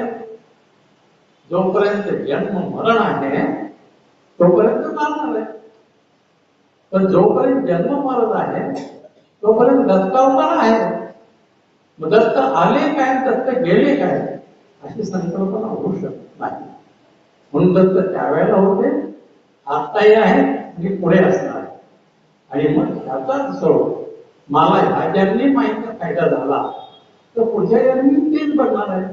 जोपर्यंत जन्म मरण आहे तोपर्यंत चालणार आहे. पण जोपर्यंत जन्म मरण आहे तोपर्यंत दत्तावतार आहे. मग दत्त आले काय, दत्त गेले काय, अशी संकल्पना होऊ शकत नाही. म्हणून दत्त त्यावेळेला होते, आताही आहे आणि पुढे असणार आहे. आणि मग ह्याचाच स्वरूप मला ह्या जन्मी माहितीचा फायदा झाला तर पुढच्या जन्मी तेच बघणार आहे,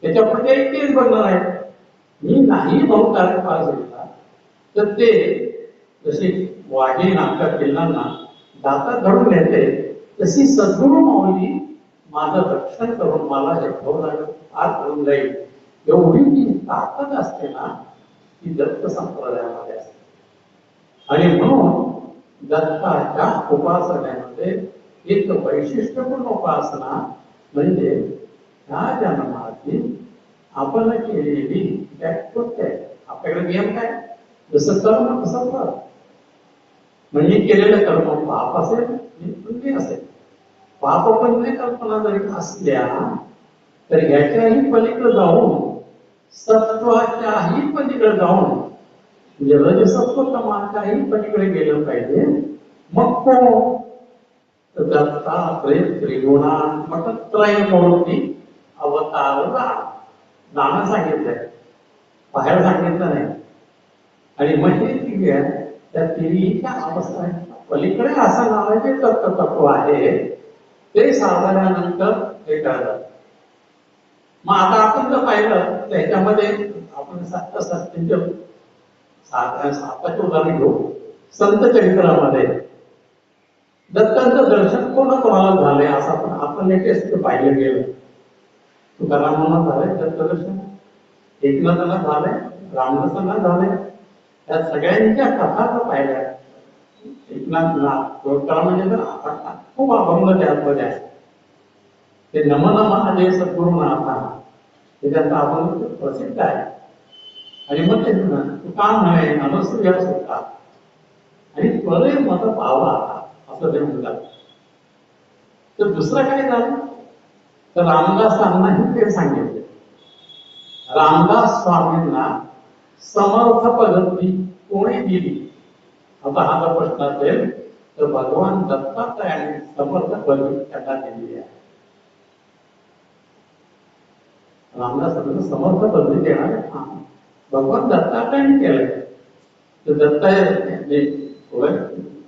त्याच्या पुढे तेच बघणार आहे. मी नाही बहुतारक पास घेतला तर ते जशी वाघीण आपल्या पिल्लांना दातात धरून येते तशी सद्गुरू माऊली माझं रक्षण करून मला हे भावनाला पार करून जाईल, एवढी जी ताकद असते ना ती दत्त संप्रदायामध्ये असते. आणि म्हणून दत्ताच्या उपासनेमध्ये एक वैशिष्ट्यपूर्ण उपासना म्हणजे ह्या जन्माची आपण केलेली कृत्य आहे. आपल्याकडे नियम काय, जसं कर्म तसं फळ. म्हणजे केलेलं कर्म पाप असेल पुण्य असेल. पाप पुण्य कल्पना जरी असल्या तर ह्याच्याही पलीकडे जाऊन सत्वाच्याही पलीकडे जाऊन म्हणजे रजसत्व तमाच्याही पलीकडे गेलं पाहिजे. मग कोण? दत्तात्रय त्रिगुणात्मक त्रयमूर्ती अवतार नाना सांगितलंय, बाहेर सांगितलं नाही. आणि मग हे तिघे त्या तिन्हीच्या अवस्था पलीकडे असं नावाचे तत्व आहे ते साधल्यानंतर हे कळलं. मग आता आपण जर पाहिलं तर ह्याच्यामध्ये आपण साताचे उदाहरण घेऊ. संत चरित्रामध्ये दत्तांचं दर्शन कोणाकोणाला झालंय असं आपण लेटेस्ट पाहिलं गेलं. तुकारामांना झालंय दत्त दर्शन, एकनाथांना झालंय, रामदासांना झालंय. त्या सगळ्यांच्या कथा तर पाहिल्या. एकनाथ तुकाराम म्हणजे तर खूप अभंग त्यामध्ये आहे. ते नमन महादेव सद्गुरुनाथा हे त्यांचा अभंग प्रसिद्ध आहे. आणि मग ते तुका म्हणे अनुसूया सुद्धा आणि त्वरे मत पावा असं ते म्हणतात. तर दुसरं काय झालं तर रामदासांनाही ते सांगितले. रामदास स्वामींना समर्थ पद्धती कोणी दिली? आता हा जर प्रश्न असेल तर भगवान दत्तात्रयाने समर्थ पद्धती त्यांना दिलेली आहे. रामदासांना समर्थ पद्धती देणार भगवान दत्तात्रयाने केलंय. तर दत्तात्रय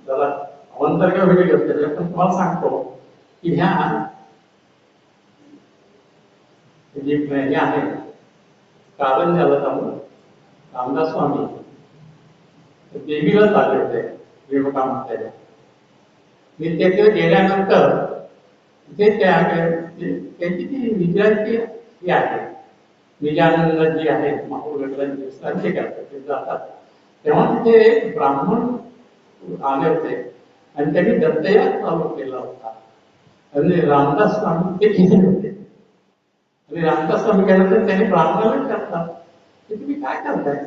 जरा अवंतर्य वेगळी असते. पण तुम्हाला सांगतो की ह्या जे हे आहे कारण झालं त्यामुळे रामदास स्वामी देवीला चालले होते विवेका म्हणता. मी तेथे गेल्यानंतर ते त्यांची ती विद्यार्थी ही आहे निजानंद जी आहे महावीरांची विश्रांती करतात ते जातात. तेव्हा तिथे एक ब्राह्मण आले होते आणि त्यांनी दत्तया चालू केला होता. आणि रामदास स्वामी ते गेले होते. आणि रामदास स्वामी केल्यानंतर त्यांनी ब्राह्मणाला विचारतात की तुम्ही काय करताय?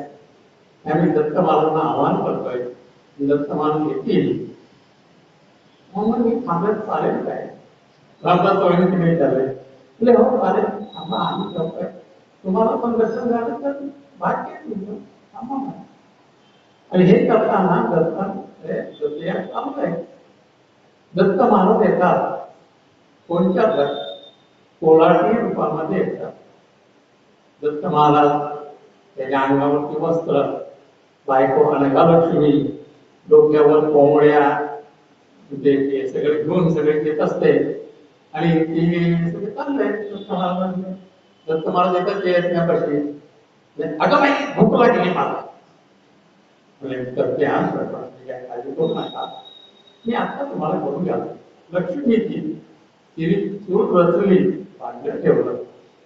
आम्ही दत्त महाराजांना आवाहन करतोय, दत्त महाराज येतील. मग मी थांबत चालेल काय? रामदास स्वामी तुम्ही विचारले तुला हो चालेल थांबा आम्ही करतोय, तुम्हाला पण दर्शन झालं तर भाग्य तुमचं थांबा. आणि हे करताना दत्त चालू आहे. दत्त महाराज येतात कोणत्या कोलाटी रूपामध्ये येतात. दत्त महाराज त्याच्या अंगावरती वस्त्र, बायको अनघालक्ष्मी, डोक्यावर कोंबड्या ते सगळे घेऊन सगळे येत असते. आणि ती सगळे चाललंय दत्त महाराज. दत्त महाराज येतात ते येण्यापाशी अगं बाई भूक लागली मला काळजी करू नका, मी आता तुम्हाला करून घ्या. लक्ष्मी ती तिने चूट रचली, भांड ठेवलं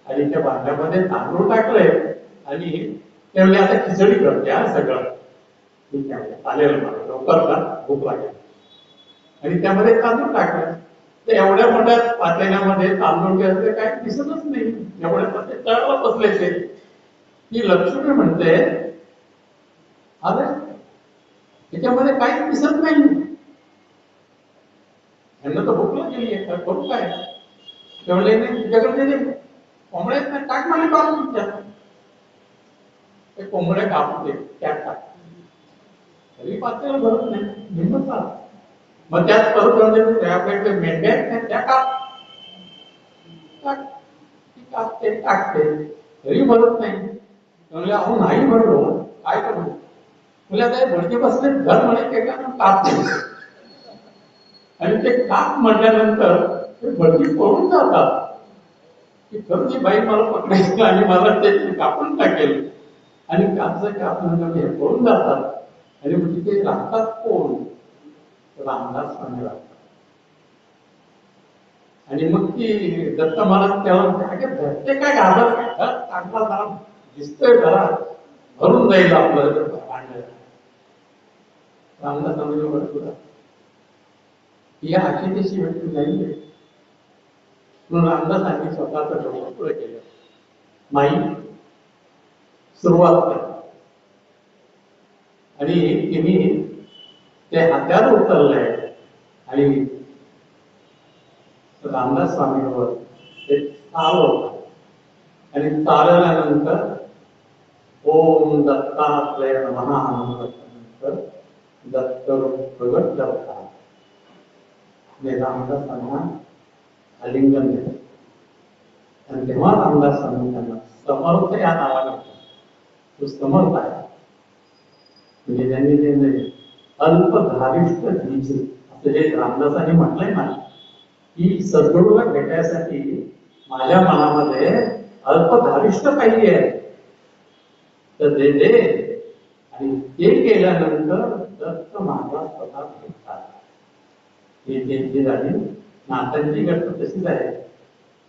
आणि आणि त्या भांड्यामध्ये तांदूळ टाकले आणि त्यावेळी आता खिचडी करते हा सगळं. ठीक आहे, चालेल, मला लवकर का भूक लागेल. आणि त्यामध्ये तांदूळ टाकले. तर एवढ्या मोठ्या पातेल्यामध्ये तांदूळ घ्यायचे काही दिसतच नाही. एवढ्या पाते तळाला बसले ते. ती लक्ष्मी म्हणते, अरे त्याच्यामध्ये काहीच दिसत नाही, यांना तर भूक लागली आहे, करू काय? तेवढे नाही तुझ्याकडे कोंबड्या आहेत ना, टाक मला काढून त्यात. ते कोंबड्या कापते त्यात टाक. तरी पातेला भरत नाही, हिंमत चाल. मग त्यात परत म्हणजे आपल्याकडे मेंढ्या आहेत ना, त्या कापते टाकते, तरी भरत नाही. म्हणजे अहो नाही भरलो, काय करू? म्हणजे आता भडके बसले घर म्हणे का कापते. आणि ते काप म्हटल्यानंतर ते भडकी पळून जातात की खरंच ही बाई मला पकडायचं आणि मला ते कापून टाकेल. आणि कापचं काप नंतर हे पळून जातात. आणि मग तिथे राहतात कोण? रामदास स्वामी राहतात. आणि मग ती दत्त महाराज तेव्हा धरते काय घाबरत काय चांगला जरा दिसतोय, जरा भरून जाईल आपलं भांड. रामदास स्वामी म्हणतो या आखितेशी व्यक्ती नाहीये. म्हणून रामदासांनी स्वतःचं डोकं पुढे केलं. माई सुरुवात कर. आणि तिने ते हात्यावर उचललंय आणि रामदास स्वामींवर ते चालवलं. आणि चालवल्यानंतर ओम दत्तात्रय नमः म्हटल्यानंतर दत्तरूप प्रगट करतात. आणि रामदासांना आलिंगन देतात. आणि तेव्हा रामदास स्वामी त्यांना समर्थ या नावाने तो समर्थ आहे. म्हणजे त्यांनी ते अल्पधारिष्ठ बीज असं जे रामदासांनी म्हटलंय ना, की सद्गुरूला भेटायसाठी माझ्या मनामध्ये अल्पधारिष्ठ पाहिजे आहे, तर दे. आणि ते केल्यानंतर दत्त महाराज स्वतः भेटतात. ही त्यांची झाली नाथांची घटना तशीच आहे.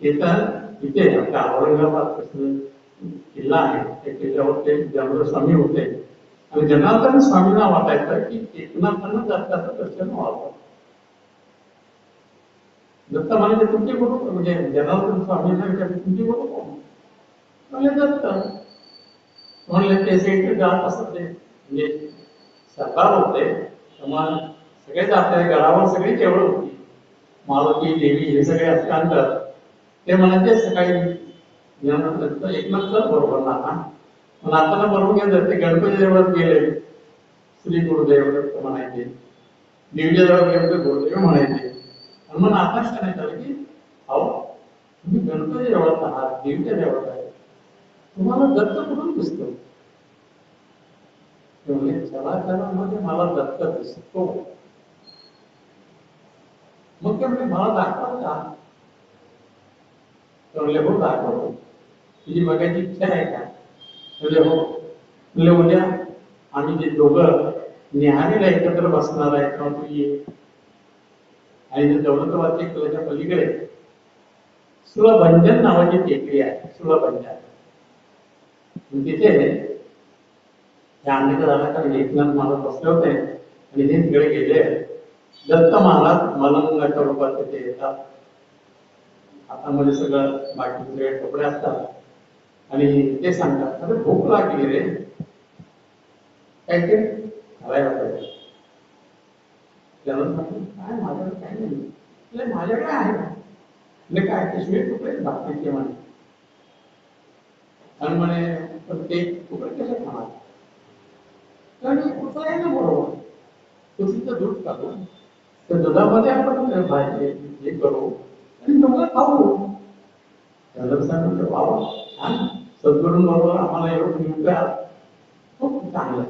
ते तर इथे आपल्या औरंगाबाद किल्ला आहे, त्या किल्ल्यावर ते जनार्दन स्वामी होते. आणि जनार्दन स्वामींना वाटायचं की एकनाथांना दत्ताचं दर्शन व्हावं. दत्त म्हणजे तुमचे गुरु, म्हणजे जनार्दन स्वामींना विचारले तुमचे गुरु कोण? म्हणजे दत्त. म्हणले ते सेंटर जात असत ते, म्हणजे सरकार होते तेव्हा सगळेच आपल्या गडावर सगळीच एवढं होती, मारुती देवी हे सगळे असल्यानंतर ते म्हणायचे सकाळी एकनाथ सर बरोबर नाथा नाथांना बरोबर घेऊन ते गणपती देवळात गेले, श्री गुरुदेव म्हणायचे. देवीच्या जवळ गेले तर गुरुदेव म्हणायचे. आणि मग नाथाच सांगण्यात आलं की अहो तुम्ही गणपती देवळात आहात, देवीच्या देवळात आहे, तुम्हाला दत्त कुठून दिसतो? चलाचलामध्ये मला दत्त दिसतो. मग ते म्हणजे मला दाखवाल का? म्हणजे हो दाखवतो. तुझी बघायची इच्छा आहे का? म्हणजे हो. म्हणजे उद्या आम्ही जे दोघं निहारीला एकत्र बसणार आहे तेव्हा तू ये. आणि दौलताबादच्या किल्ल्याच्या पलीकडे सुळभंजन नावाची टेकडी आहे. सुळभंजन तिथे आंबेडकर एकनाथ महाराज बसले होते आणि हे तिकडे गेले. दत्त महाराज मलंगाच्या रूपात तिथे येतात. हातामध्ये सगळं बाकी सगळे कपडे असतात आणि ते सांगतात अरे भूक लागली रे, काहीतरी खायला पाहिजे. त्याला काय माझ्याकडे काही नाही. माझ्याकडे आहे म्हणजे काय ते शिळे तुकडे बाकीचे म्हणे. आणि म्हणे पण ते तुकडे कसे खाणार? कुठं आहे ना बरोबर तुझं दूध काढू, त्या दुधामध्ये आपण भाजी हे करू आणि दोघं खाऊ. त्याला सांगितलं बाबा छान, सद्गुरूं बरोबर आम्हाला एवढं मिळतं, खूप चांगलं.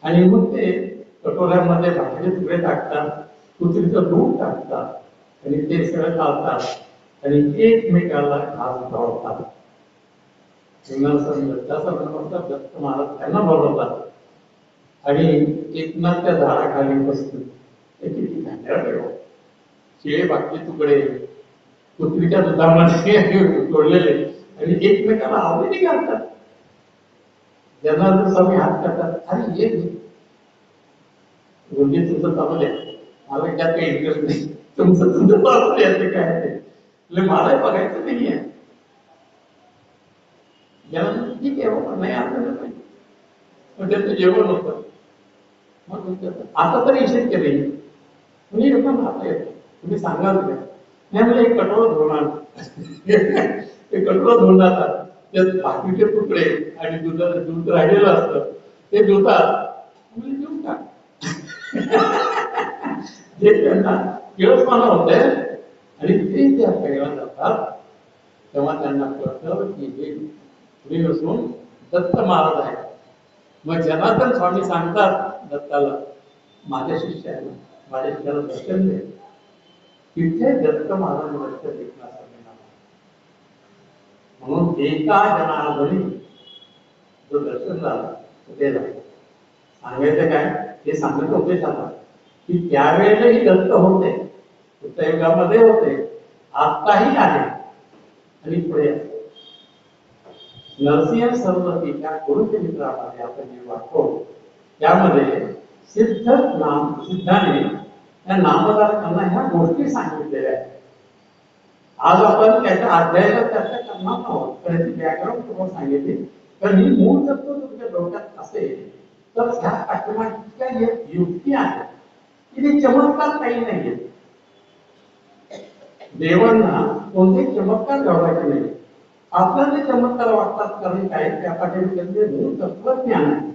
आणि मग ते कटोऱ्यामध्ये भाजीचे तुकडे टाकतात, कुत्रीचं दूध टाकतात आणि ते सगळं चालतात आणि एकमेकाला घास धावतात. दत्त महाराज त्यांना बोलवतात आणि एकनाथच्या झाडाखाली बसतो. किती शिळे बाकी तुकडे कुत्रीच्या दुधामध्ये तोडलेले आणि एकमेकाला आवडीने घालतात. जनार्दन स्वामी हात करतात, अरे ये गुरुजी तुमचं चालू द्या, मला त्यात काही इंटरेस्ट नाही, तुमचं चालू द्यायचं काय ते मला बघायचं नाहीये. जनार्दन ठीक आहे बाबा, नाही आपल्याला नाही. मग त्याचं जेवण होतं. मग आता तरी शक्य नाही. म्हणजे पण आता येतो, तुम्ही सांगाल का? नाही म्हणजे एक कटोरा धुणार, ते कटोरा धुणार, त्यात बाकीचे तुकडे आणि दूध राहिलेलं असतं ते धुतात, म्हणजे देऊन टाक. जे त्यांना किळसपणा होते आणि ते त्या पहिला जातात, तेव्हा त्यांना कळतं की हे पुढे नसून दत्त महाराज आहे. मग जनार्दन स्वामी सांगतात दत्ताला, माझ्या शिष्याला माझ्या शिष्याला दर्शन दे. तिथे दत्त महाराज दर्शन देणार. म्हणून एका जनार्दनी जो दर्शन झाला ते झालं. सांगायचं काय, हे सांगत होते सांगा की त्यावेळेलाही दत्त होते, युगामध्ये होते, आत्ताही आहे आणि पुढे. नरसिंह सरस्वतीच्या गुरुचरित्रामध्ये आपण जे वाचतो त्यामध्ये सिद्धाने त्या नामधारकांना ह्या गोष्टी सांगितलेल्या आहेत. आज आपण त्याच्या अध्यायाला चर्चा करणार आहोत, त्याची बॅकग्राऊंड तुम्हाला सांगितली. तर ही मूळ तत्व तुमच्या डोक्यात असेल तर ह्या पाठीमागच्या युक्ती आहे की ते चमत्कार काही नाहीये. देवांना कोणते चमत्कार घडवायचे नाही. आपल्याला जे चमत्कार वाटतात कारण काय, त्या पाठीमागे मूळ तत्वज्ञान आहे.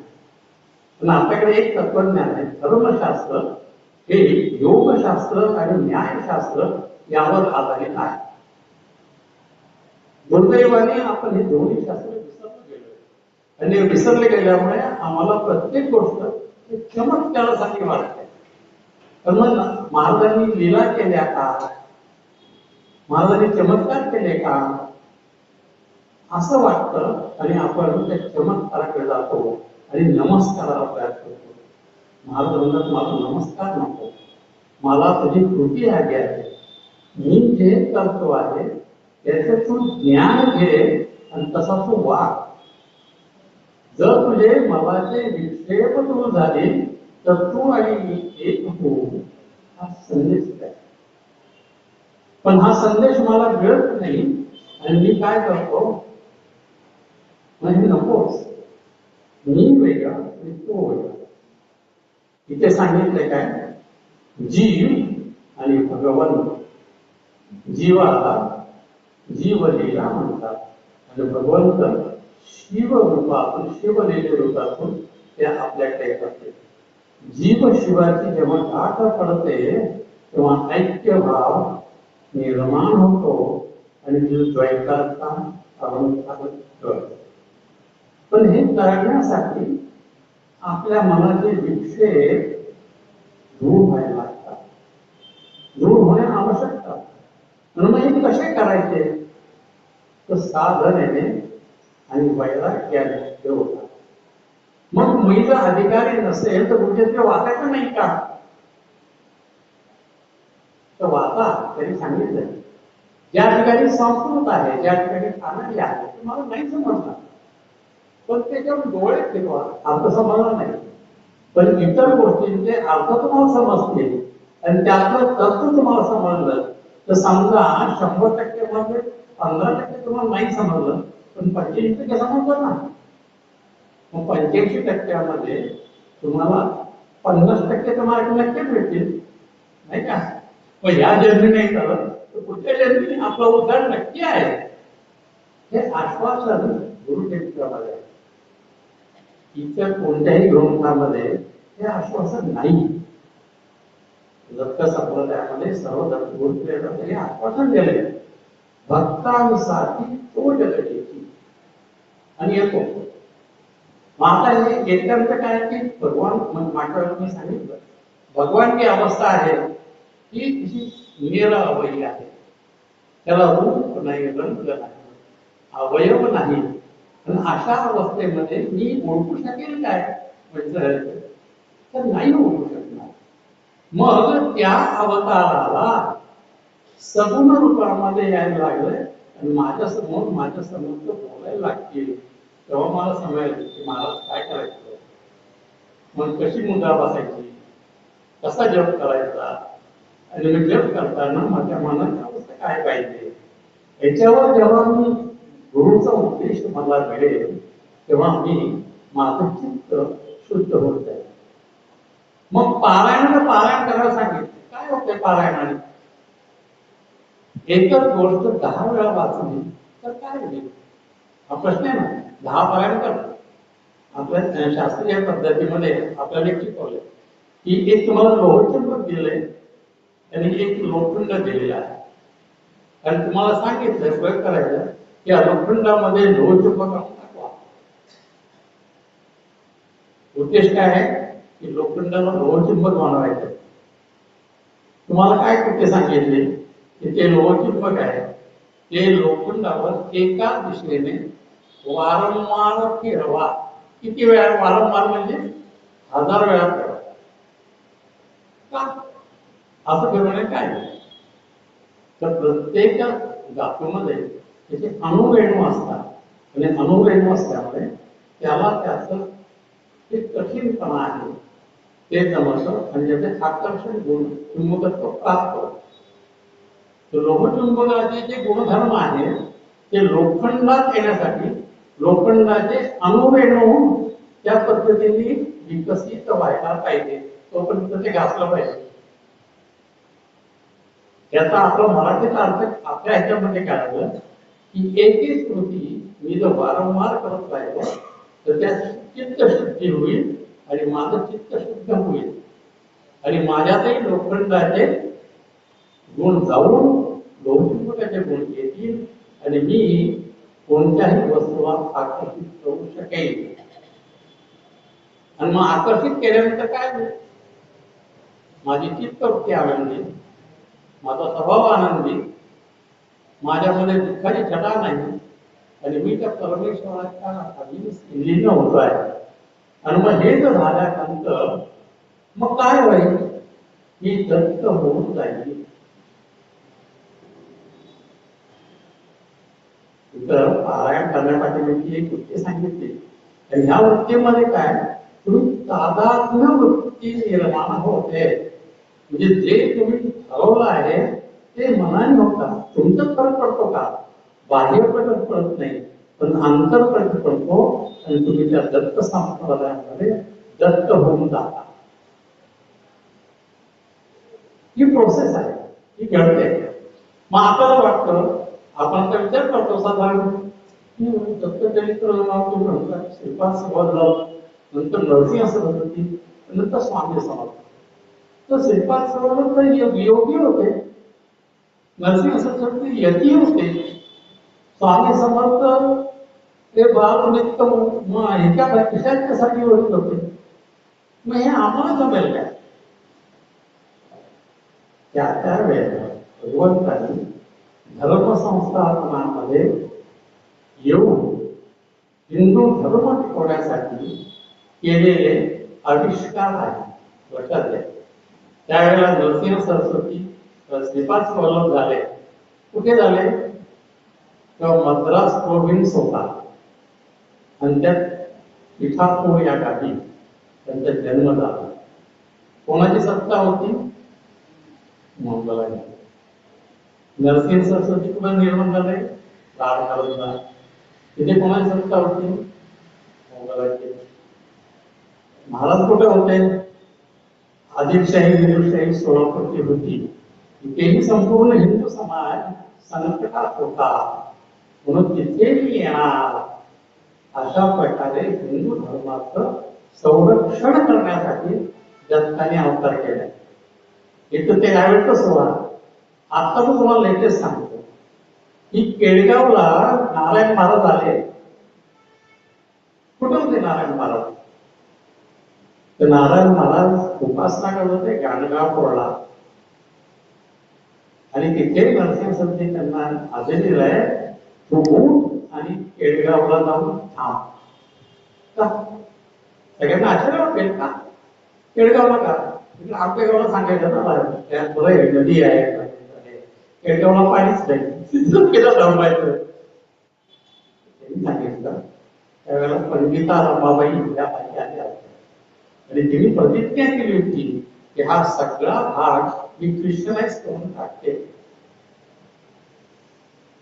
पण आपल्याकडे एक तत्वज्ञान आहे, धर्मशास्त्र, हे योगशास्त्र आणि न्यायशास्त्र यावर आधारित आहे. दुर्दैवाने आपण हे दोन्ही शास्त्र विसरलो गेलो आणि विसरले गेल्यामुळे आम्हाला प्रत्येक गोष्ट चमत्कारासाठी वाटते. पण मग महाराजांनी लीला केल्या का, महाराजांनी चमत्कार केले का असं वाटतं आणि आपण त्या चमत्काराकडे जातो आणि नमस्काराला प्रयत्न करतो. महाराज म्हणतात मला नमस्कार नको, मला तुझी कृती हवी आहे. मी जे करतो आहे त्याचं तू ज्ञान घे आणि तसा तू वाग. जर तुझे मनाचे विक्षेप दूर झाले तर तू आणि मी एक होऊ, हा संदेश आहे. पण हा संदेश मला मिळत नाही आणि मी काय करतो, म्हणजे नकोच, मी वेगळा आणि तो वेगळा. इथे सांगितलंय काय, जीव आणि भगवान. जीवाला जीवलीला म्हणतात आणि भगवंत शिवरूपातून, शिवलीले रूपातून ते आपल्याकडे करते. जीव शिवाची जेव्हा गाठ पडते तेव्हा ऐक्य भाव निर्माण होतो आणि द्वैताचा पण हे करण्यासाठी आपल्या मनाचे विक्षेप दूर व्हायला लागतात, दूर होणे आवश्यक आहे. म्हणून हे कसे करायचे, तर साधनेने आणि वैराग्याने होतात. मग मी जर अधिकारी नसेल तर कुठे वाचायचं नाही का, तर वाचा. त्यांनी सांगितलं ज्या ठिकाणी संस्कृत आहे, ज्या ठिकाणी कानडी आहे, तुम्हाला नाही समजणार, पण त्याच्यावर डोळे फिरवा, अर्थ समजणार नाही. पण इतर गोष्टींचे अर्थ तुम्हाला समजतील आणि त्यातलं तत्व तुम्हाला समजलं तर समजा 100% मध्ये 15% तुम्हाला नाही समजलं, पण 85% समजलं ना. मग 85% तुम्हाला 50% मार्क नक्कीच भेटतील, नाही का. मग या जन्मी नाही झालं तर पुढच्या जन्मी आपला उद्धार नक्की आहे, हे आश्वासन गुरुचरित्रामध्ये आहे. इतर कोणत्याही ग्रंथामध्ये हे आश्वासन नाही. दत्त संप्रदायामध्ये सर्व गुरुचरित्रामध्ये हे आश्वासन दिले, भक्तांसाठी तो जगतेची आणि येतो. मग आता हे एकंत काय की भगवान, मागच्या मी सांगितलं भगवान की अवस्था आहे ही निरावयी आहे. त्याला रूप नाही, रंग नाही, अवयव नाही. आणि अशा अवस्थेमध्ये मी ओळखू शकेल काय म्हणजे तर नाही ओळखू शकणार. मग त्या अवताराला सगुण रूपामध्ये यायला लागलं आणि माझ्या समोर तो बोलायला लागतील तेव्हा मला समजेल की महाराज काय करायचं, मग कशी मुद्रा बसायची, कसा जप करायचा, आणि मी जप करताना माझ्या मनाच्या अवस्था काय पाहिजे, याच्यावर जेव्हा मी गुरुचा उपदेश मला मिळेल तेव्हा मी माझं चित्त शुद्ध होत जाईल. मग पारायणाला पारायण करायला सांगितलं. काय होते पारायणाने? एकच गोष्ट 10 वेळा वाचली तर काय होईल हा प्रश्न आहे ना. 10 पारायण करतो. आपल्या शास्त्रीय पद्धतीमध्ये आपल्याला एक शिकवलं की एक तुम्हाला लोहचुंबक दिलंय आणि एक लोखंड दिलेला आहे, आणि तुम्हाला सांगितलं प्रयोग करायचा की या लोखंडामध्ये लोहचुंबक टाकवा. उद्देश काय आहे की लोखंडाला लोहचुंबक बनवायचं. तुम्हाला काय कृत्य सांगितले की ते लोहचुंबक आहे ते लोखंडावर एका दिशेने वारंवार फिरवा. किती वेळा वारंवार? म्हणजे 1000 वेळा फिरवा. का असं फिरवणे काय? तर प्रत्येक धातूमध्ये त्याचे अणुरेणू असतात आणि अणुरेणू असल्यामुळे त्याला त्याचं एक कठीणपणा आहे ते जमतं आणि त्याचे आकर्षण गुण चुंबकत्व प्राप्त होतं. लोहचुंबकाचे जे गुणधर्म आहे ते लोखंडात येण्यासाठी लोखंडाचे अणुरेणू त्या पद्धतीने विकसित व्हायला पाहिजे, तोपर्यंत ते घासलं पाहिजे. याचा आपला मराठीचा अर्थ आपल्या ह्याच्यामध्ये काय आलं की एकच कृती मी जर वारंवार करत राहिलो तर त्या चित्त शुद्धी होईल आणि माझं चित्त शुद्ध होईल आणि माझ्यातही लोखंडाचे गुण जाऊन लोहचुंबकाचे गुण येतील आणि मी कोणत्याही वस्तूला आकर्षित करू शकेल. आणि मग आकर्षित केल्यानंतर काय होईल? माझी चित्तवृत्ती आनंदी, माझा स्वभाव आनंदी, माझ्यामध्ये दुःखाची छटा नाही आणि मी त्या परमेश्वराच्या लीन होतो आहे. आणि मग हे जर झाल्यानंतर मग काय होईल? मी दत्त होऊन जाईल. तर पारायण करण्यासाठी एक वृत्ती सांगितली आणि ह्या वृत्तीमध्ये काय तुम्ही तादात्म्य वृत्ती निर्माण होते. म्हणजे जे तुम्ही ठरवलं आहे ते मनाने होता. तुमचं फरक पडतो का? बाह्य फरक पडत नाही, पण अंतर फरक पडतो आणि तुम्ही त्या दत्त संप्रदायामध्ये दत्त होऊन जाता. ही प्रोसेस आहे, ही घडते. मग आपल्याला वाटतं, आपण तर विचार करतो साधारण दत्तचरित्र म्हणतात श्रीपाद समर्थ, नंतर नरसिंह सरस्वती, नंतर स्वामी समर्थ. तर श्रीपाद समर्थ तर योगी होते, नरसिंह सरस्वती यती होते, स्वामी समर्थ ते बालनित्य ह्याच्या कशासाठी ओळख होते. मग हे आम्हाला जमेल काय? त्या वेळेला भगवंतांनी धर्मसंस्थापनामध्ये येऊन हिंदू धर्म टिकवण्यासाठी केलेले आविष्कार आहे. लक्षात घ्या, त्यावेळेला नरसिंह सरस्वती श्रीपाद वल्लभ झाले. कुठे झाले? तेव्हा मद्रास प्रोव्हिन्स होता आणि त्यात पिठापूर या गावी त्यांचा जन्म झाला. कोणाची सत्ता होती? मंगलाची. नरसिंह सरस्वती कुठे निर्माण झाले? राजकारणाला. तिथे कोणाची सत्ता होती? मंगलाची. महाराज कुठे होते? आदिलशाही हिंदुशाही सोलापूरची होती. तिथेही संपूर्ण हिंदू समाज संकटात होता, म्हणून तिथे मी येणार. अशा प्रकारे हिंदू धर्माचं संरक्षण करण्यासाठी दत्ताने अवतार केला. इथं ते यावेळेस सोडा. आता मी तुम्हाला लेटेस्ट सांगतो की केळगावला नारायण महाराज आले. कुठे होते नारायण महाराज? तर नारायण महाराज उपासना करत होते गाणगापूरला आणि तिथे नरसिंह सरस्वती त्यांना आदेश दिलाय तू उठ आणि केळगावला जाऊन थांब. का? सगळ्यांना आश्चर्य वाटेल का केळगावला का? आमच्या गावाला सांगायचं ना, नदी आहे, केळगावला पाणीच नाही, तिथं केलं थांबायचं. त्यांनी सांगितलं त्यावेळेला पंडिता रमाबाई या बाई आल्या होत्या आणि तिने प्रतिज्ञा केली होती की हा सगळा भाग मी क्रिश्चनाइज करून टाकते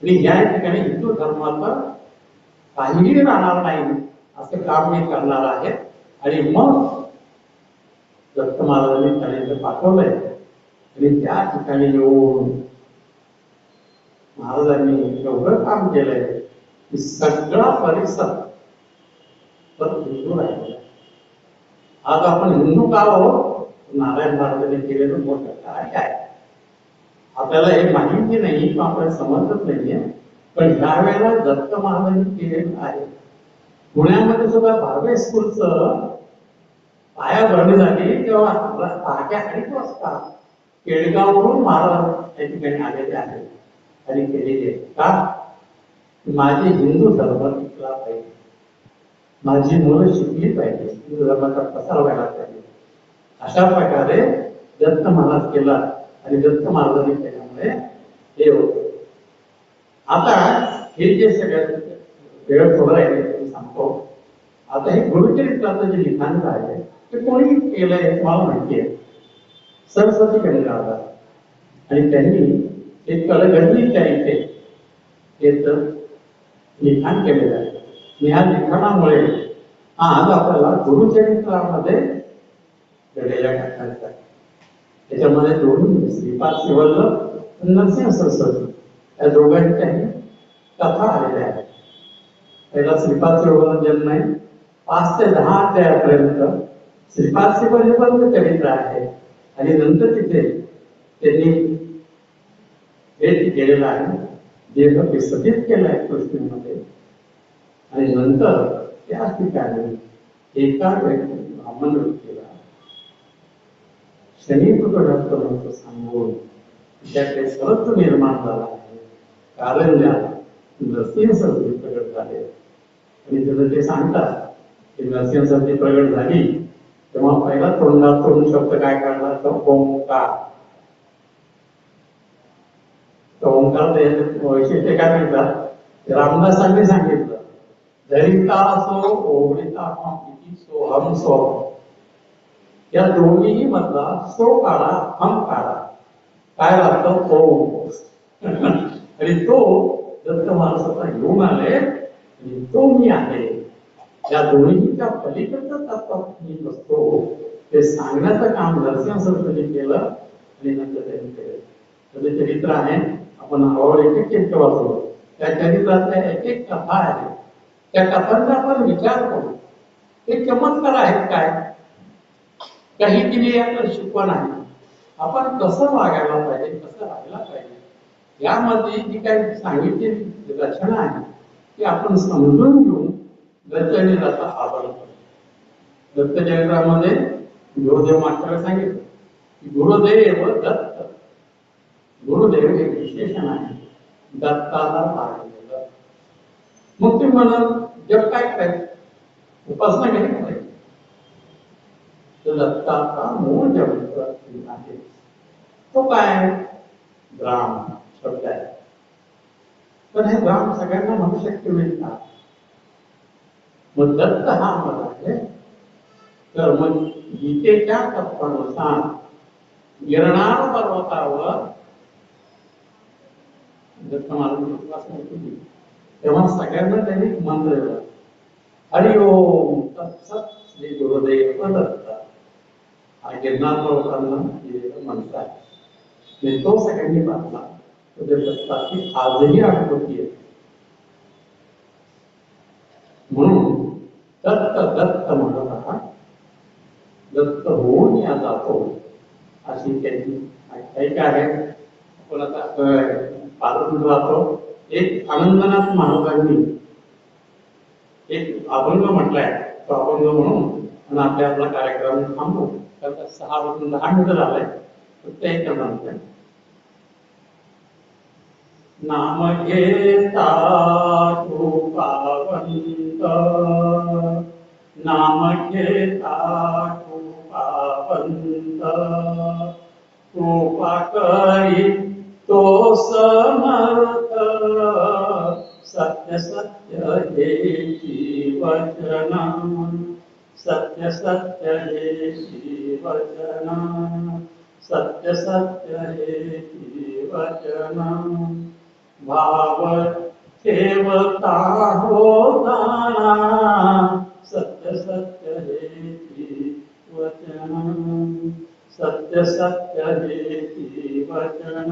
आणि या ठिकाणी हिंदू धर्माचं काहीही राहणार नाही असं काम मी करणार आहे. आणि मग दत्त महाराजांनी त्यांनी पाठवलंय आणि त्या ठिकाणी येऊन महाराजांनी एवढं काम केलंय की सगळा परिसर हिंदू राहिलेला. आज आपण हिंदू का आहोत? नारायण महाराजांनी केलेलं मोठं कार्य आहे. आपल्याला हे माहिती नाही किंवा आपल्याला समजत नाहीये, पण ह्या वेळेला दत्त महाराजांनी केलेलं आहे. पुण्यामध्ये सुद्धा भावे स्कूलचं पायाभरणी झाली तेव्हा पहाटे 8 वाजता केडगाववरून महाराज या ठिकाणी आलेले आहेत आणि केलेले का? माझी हिंदू धर्म टिकला पाहिजे, माझी मुलं शिकली पाहिजे, हिंदू धर्माचा प्रसार व्हायला पाहिजे. अशा प्रकारे दत्त महाराज केला आणि दत्त महाराजांनी केल्यामुळे हे होत. आता हे जे सगळ्यात वेळ थोडा आहे सांगतो. आता हे गुरुचरित्राचं जे लिखाण आहे ते कोणी केलंय हे तुम्हाला माहिती आहे. सरस्वती गंगाधर आणि त्यांनी एक कलगल्लीच्या इथे लिखाण केलेलं आहे. आणि ह्या लिखाणामुळे आज आपल्याला गुरुचरित्रामध्ये घडलेल्या घटनांचा त्याच्यामध्ये दोन श्रीपाद श्रीवल्लभ नरसिंह सरस्वती या दोघांच्याही कथा आलेल्या आहेत. पहिला श्रीपाद श्रीवल्लभ जन्म आहे 5 ते 10 अध्यायापर्यंत श्रीपाद श्रीवल्लभांचं चरित्र आहे आणि नंतर तिथे त्यांनी भेट केलेला आहे, देह विसर्जित केला आहे कृष्णेमध्ये. आणि नंतर त्या ठिकाणी एका व्यक्ती ब्राह्मण व्यक्तीला शनिपुत्र सांगून त्याकडे सरत्व निर्माण झाला आहे. कारण ज्या नरसिंह सरस्वती प्रगट झाले आणि त्याचं ते सांगतात की नरसिंह सरस्वती प्रगट झाली तेव्हा पहिला तोंडातून शब्द काय काढला तर ओंकार. ओंकार वैशिष्ट्य काय म्हणतात रामदासांनी सांगितलं धरिता सो ओढिता हम सोहम सो. या दोन्हीही मधला सो काढा हम काढा काय लागतं ओम. आणि तो दत्त महाराजांना घेऊन आले आणि तो मी आहे. या दोन्हीच्या पलीकडचं तत्व मी नसतो ते सांगण्याचं काम नरसिंह सरस्वती केलं आणि नंतर त्यांनी केलं. त्याचं चरित्र आहे. आपण हळूहळू एक एक वाचलो. त्या चरित्रातल्या एक एक कथा आहे. त्या कथांचा आपण विचार करू. ते चमत्कार आहेत काय काही दिली आपल्याला शिकवण आहे. आपण कसं वागायला पाहिजे, कसं राहायला पाहिजे यामध्ये जी काही सांगितलेली रचना आहे ती आपण समजून घेऊन दत्तचरित्राचा आदर करतो. दत्तचरित्रामध्ये गुरुदेव मास्टरांनी सांगितलं की गुरुदेव दत्त. गुरुदेव हे विशेषण आहे दत्ताला पाहिलेलं. मग ते मला जग काय करायचं उपासना केली पाहिजे. तर दत्ताचा मूळ जप आहे तो काय राम शब्द आहे. पण हे राम सगळ्यांना म्हणू शक्य होईल का? मग दत्त हा मला आहे. तर मग गीतेच्या तत्वानुसार गिरणार पर्वतावर दत्त महाराजांनी उपासना केली तेव्हा सगळ्यांना त्यांनी मंत्र दिला हरि ओम तत्सत श्री गुरुदेव दत्त. हा गिरणार पर्वतांना दिलेला मंत्र आहे. तो सगळ्यांनी वाचला तर दत्ताची आजही आठवती आहे. म्हणून दत्त दत्त म्हणत आहात दत्त होऊन या जातो अशी त्यांची आख्यायिका आहे. आपण आता पालखीत राहतो. एक आनंदनाथ महाराजांनी एक अभंग म्हटलाय तो अभंग म्हणून आणि आपला कार्यक्रम थांबवू. तर 6 वाजून 10 मिनिटं झालाय फक्त एक म्हणतोय नाम घेता तू पावंत नाम घेता तू पावंत कृपा करी तो समर्थ सत्य सत्य हे वचन सत्य सत्य हे वचन सत्य सत्य हे वचन भाव ठेवता होताना सत्य सत्य हे वचन सत्य सत्य हे वचन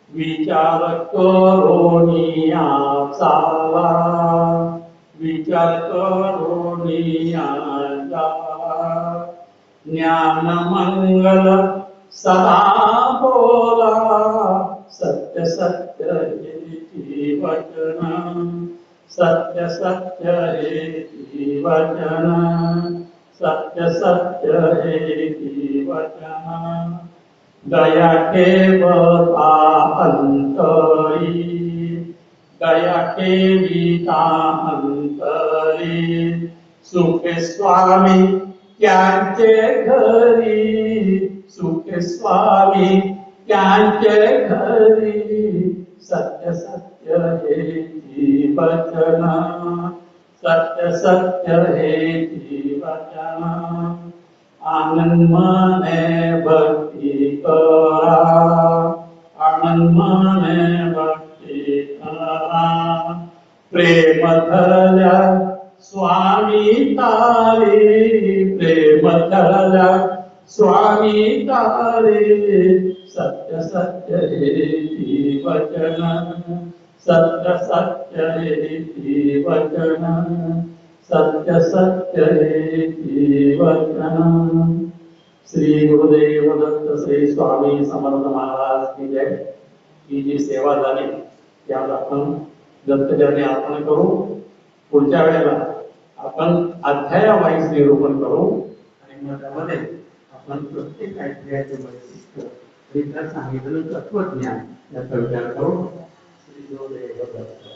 विचार करोनिया चाला विचार करोनिया चाला ज्ञान मंगल सदा बोला सत्य सत्य हे वचन सत्य सत्य हे वचन सत्य सत्य हे वचन दया ठेवता अंतरी दया ठेविता अंतरी सुखे स्वामी त्यांचे घरी सुखे स्वामी त्यांचे घरी सत्य सत्य हे वचन सत्य सत्य हे वचन आनंद मने भक्ती करा आनंद मने भक्ती करा प्रेम धरल्या स्वामी तारी प्रेम धरल्या स्वामी तारी सत्य सत्य हे वचन सत्य सत्य हे वचन सत्य सत्य हे वचन श्री गुरुदेव दत्त श्री स्वामी समर्थ महाराज की जय ही जी सेवा झाली त्यात आपण दत्तचरणी अर्पण करू पुढच्या वेळेला आपण अध्यायावाईज निरूपण करू आणि मग त्यामध्ये आपण प्रत्येक अध्यायाचे वैशिष्ट्य इतर सांगितलेलं तत्वज्ञान याचा विचार करू श्री गुरुदेव दत्त